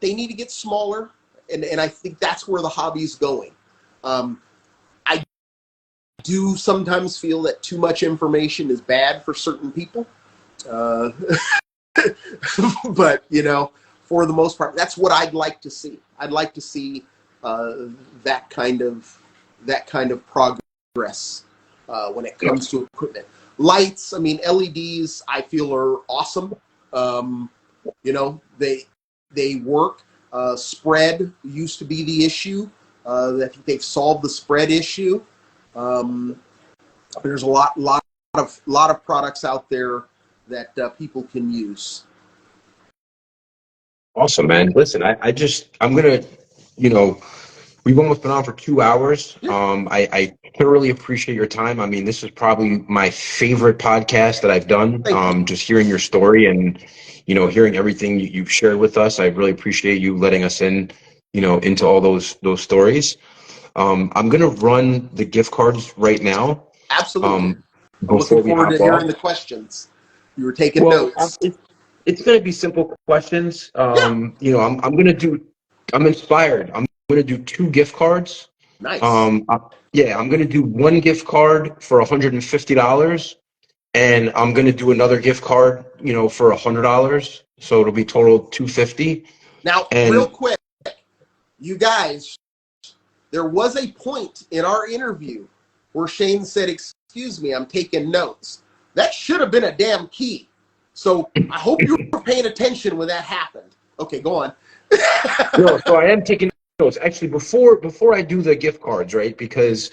they need to get smaller, and I think that's where the hobby's going. I do sometimes feel that too much information is bad for certain people, but for the most part, that's what I'd like to see. I'd like to see that kind of progress when it comes to equipment. Lights, LEDs, I feel are awesome. They work. Spread used to be the issue. I think they've solved the spread issue. There's a lot of products out there that people can use. Awesome, man. Listen, I'm gonna, we've almost been on for 2 hours. I thoroughly appreciate your time. This is probably my favorite podcast that I've done. Just hearing your story and, hearing everything you've shared with us. I really appreciate you letting us in, into all those stories. I'm gonna run the gift cards right now. Absolutely. I'm looking forward to hearing the questions. You were taking notes. It's going to be simple questions. I'm inspired. I'm going to do 2 gift cards. Nice. I'm going to do 1 gift card for $150, and I'm going to do another gift card, for $100. So it'll be total $250. Now, And real quick, you guys, there was a point in our interview where Shane said, "Excuse me, I'm taking notes." That should have been a damn key. So I hope you were paying attention when that happened. Okay, go on. no, so I am taking notes. Actually, before I do the gift cards, right? Because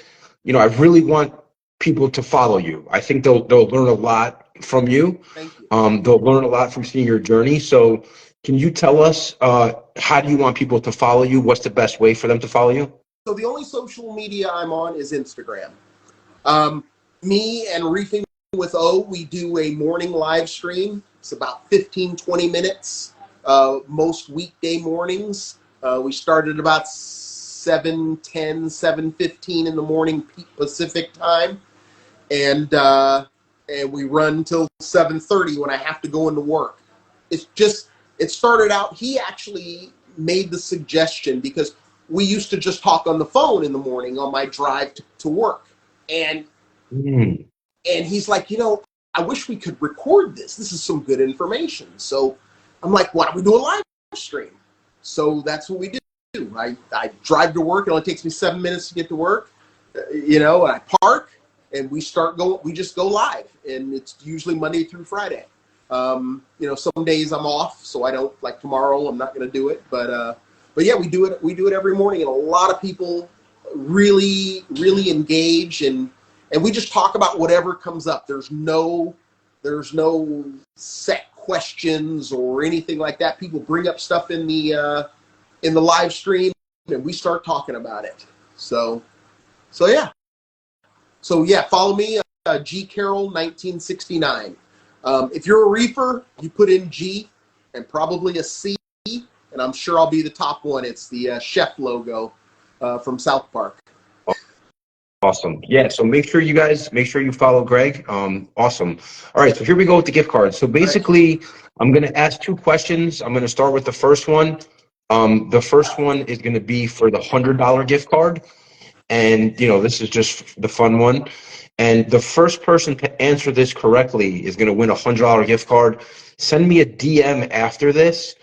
I really want people to follow you. I think they'll learn a lot from you. Thank you. They'll learn a lot from seeing your journey. So can you tell us how do you want people to follow you? What's the best way for them to follow you? So the only social media I'm on is Instagram. Me and Reefing with O, we do a morning live stream. It's about 15, 20 minutes, most weekday mornings. We started about 7:10, 7:15 in the morning Pacific time. And we run till 7:30 when I have to go into work. It started out, he actually made the suggestion because we used to just talk on the phone in the morning on my drive to work. And he's like, I wish we could record this. This is some good information. So I'm like, why don't we do a live stream? So that's what we do. I drive to work. It only takes me 7 minutes to get to work. And I park and we just go live. And it's usually Monday through Friday. Some days I'm off, so I don't, like tomorrow, I'm not going to do it. But yeah, we do it. We do it every morning. And a lot of people really, really engage and we just talk about whatever comes up. There's no set questions or anything like that. People bring up stuff in the live stream and we start talking about it. So yeah. Follow me, G Carroll 1969. If you're a reefer, you put in G and probably a C, and I'm sure I'll be the top one. It's the chef logo from South Park. Awesome. Yeah, so make sure you follow Greg. Awesome. All right, so here we go with the gift cards. So basically, I'm going to ask 2 questions. I'm going to start with the first one. The first one is going to be for the $100 gift card. And, this is just the fun one. And the first person to answer this correctly is going to win a $100 gift card. Send me a DM after this.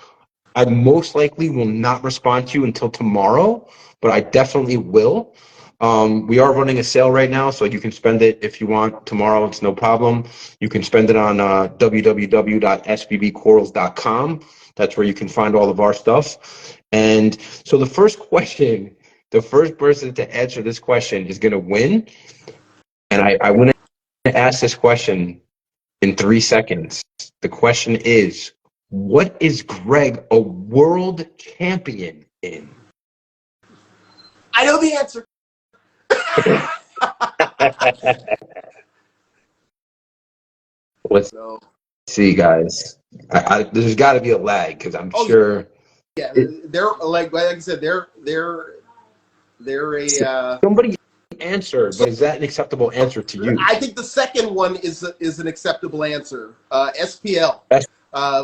I most likely will not respond to you until tomorrow, but I definitely will. We are running a sale right now, so you can spend it if you want tomorrow. It's no problem. You can spend it on www.sbbcorals.com. That's where you can find all of our stuff. And so the first person to answer this question is going to win. And I want to ask this question in 3 seconds. The question is, what is Greg a world champion in? I know the answer. Let's see, guys. There's got to be a lag because I'm sure. Yeah, they're like I said, they're a. Somebody answered, but is that an acceptable answer to you? I think the second one is an acceptable answer. SPL,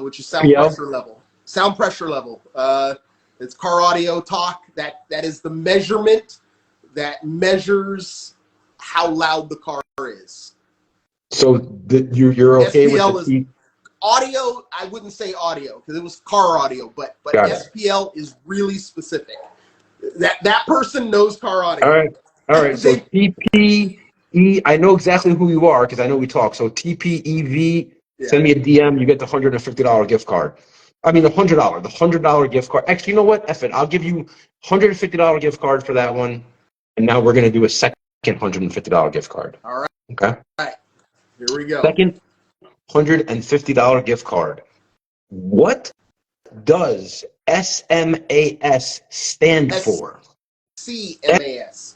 which is sound pressure level. Sound pressure level. It's car audio talk. That is the measurement that measures how loud the car is. So you're okay SPL with the audio? I wouldn't say audio because it was car audio, but SPL is really specific. That person knows car audio. All right. So TPE, I know exactly who you are because I know we talk. So TPEV, send me a DM. You get the $150 gift card. I mean the $100 gift card. Actually, you know what? F it. I'll give you $150 gift card for that one. And now we're gonna do a second $150 gift card. All right. Okay. All right. Here we go. Second $150 gift card. What does SMAS stand for? CMAS.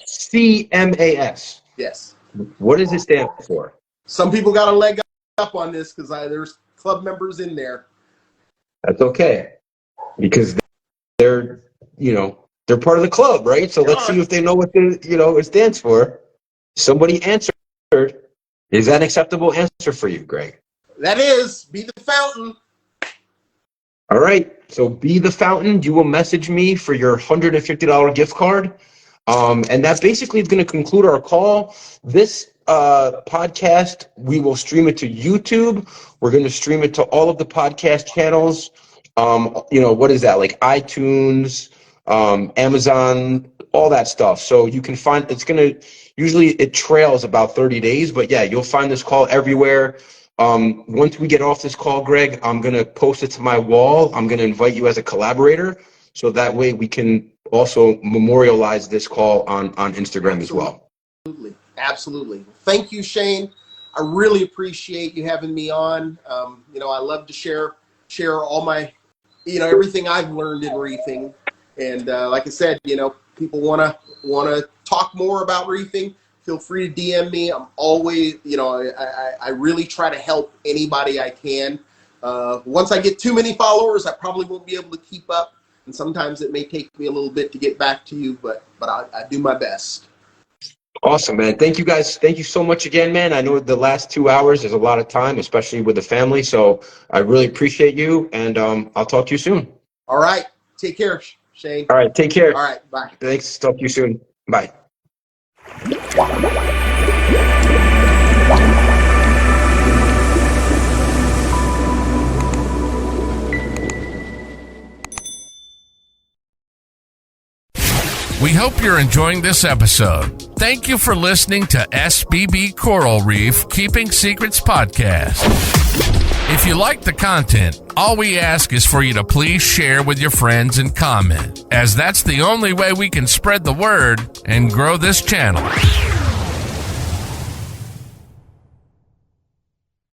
CMAS. Yes. What does it stand for? Some people got a leg up on this because there's club members in there. That's okay, because they're part of the club, right? So let's see if they know what it stands for. Somebody answered. Is that an acceptable answer for you, Greg? That is. Be the fountain. All right. So be the fountain. You will message me for your $150 gift card. And that basically is going to conclude our call. This podcast, we will stream it to YouTube. We're going to stream it to all of the podcast channels. What is that? Like iTunes, Amazon, all that stuff. So you can find, usually it trails about 30 days, but yeah, you'll find this call everywhere. Once we get off this call, Greg, I'm going to post it to my wall. I'm going to invite you as a collaborator. So that way we can also memorialize this call on Instagram as well. Absolutely. Thank you, Shane. I really appreciate you having me on. I love to share all my, everything I've learned in reefing. And like I said, people want to talk more about reefing, feel free to DM me. I'm always, I really try to help anybody I can. Once I get too many followers, I probably won't be able to keep up. And sometimes it may take me a little bit to get back to you, but I do my best. Awesome, man. Thank you guys. Thank you so much again, man. I know the last 2 hours is a lot of time, especially with the family. So I really appreciate you, and I'll talk to you soon. All right. Take care, Shane. All right. Take care. All right. Bye. Thanks. Talk to you soon. Bye. We hope you're enjoying this episode. Thank you for listening to SBB Coral Reef Keeping Secrets Podcast. If you like the content, all we ask is for you to please share with your friends and comment, as that's the only way we can spread the word and grow this channel.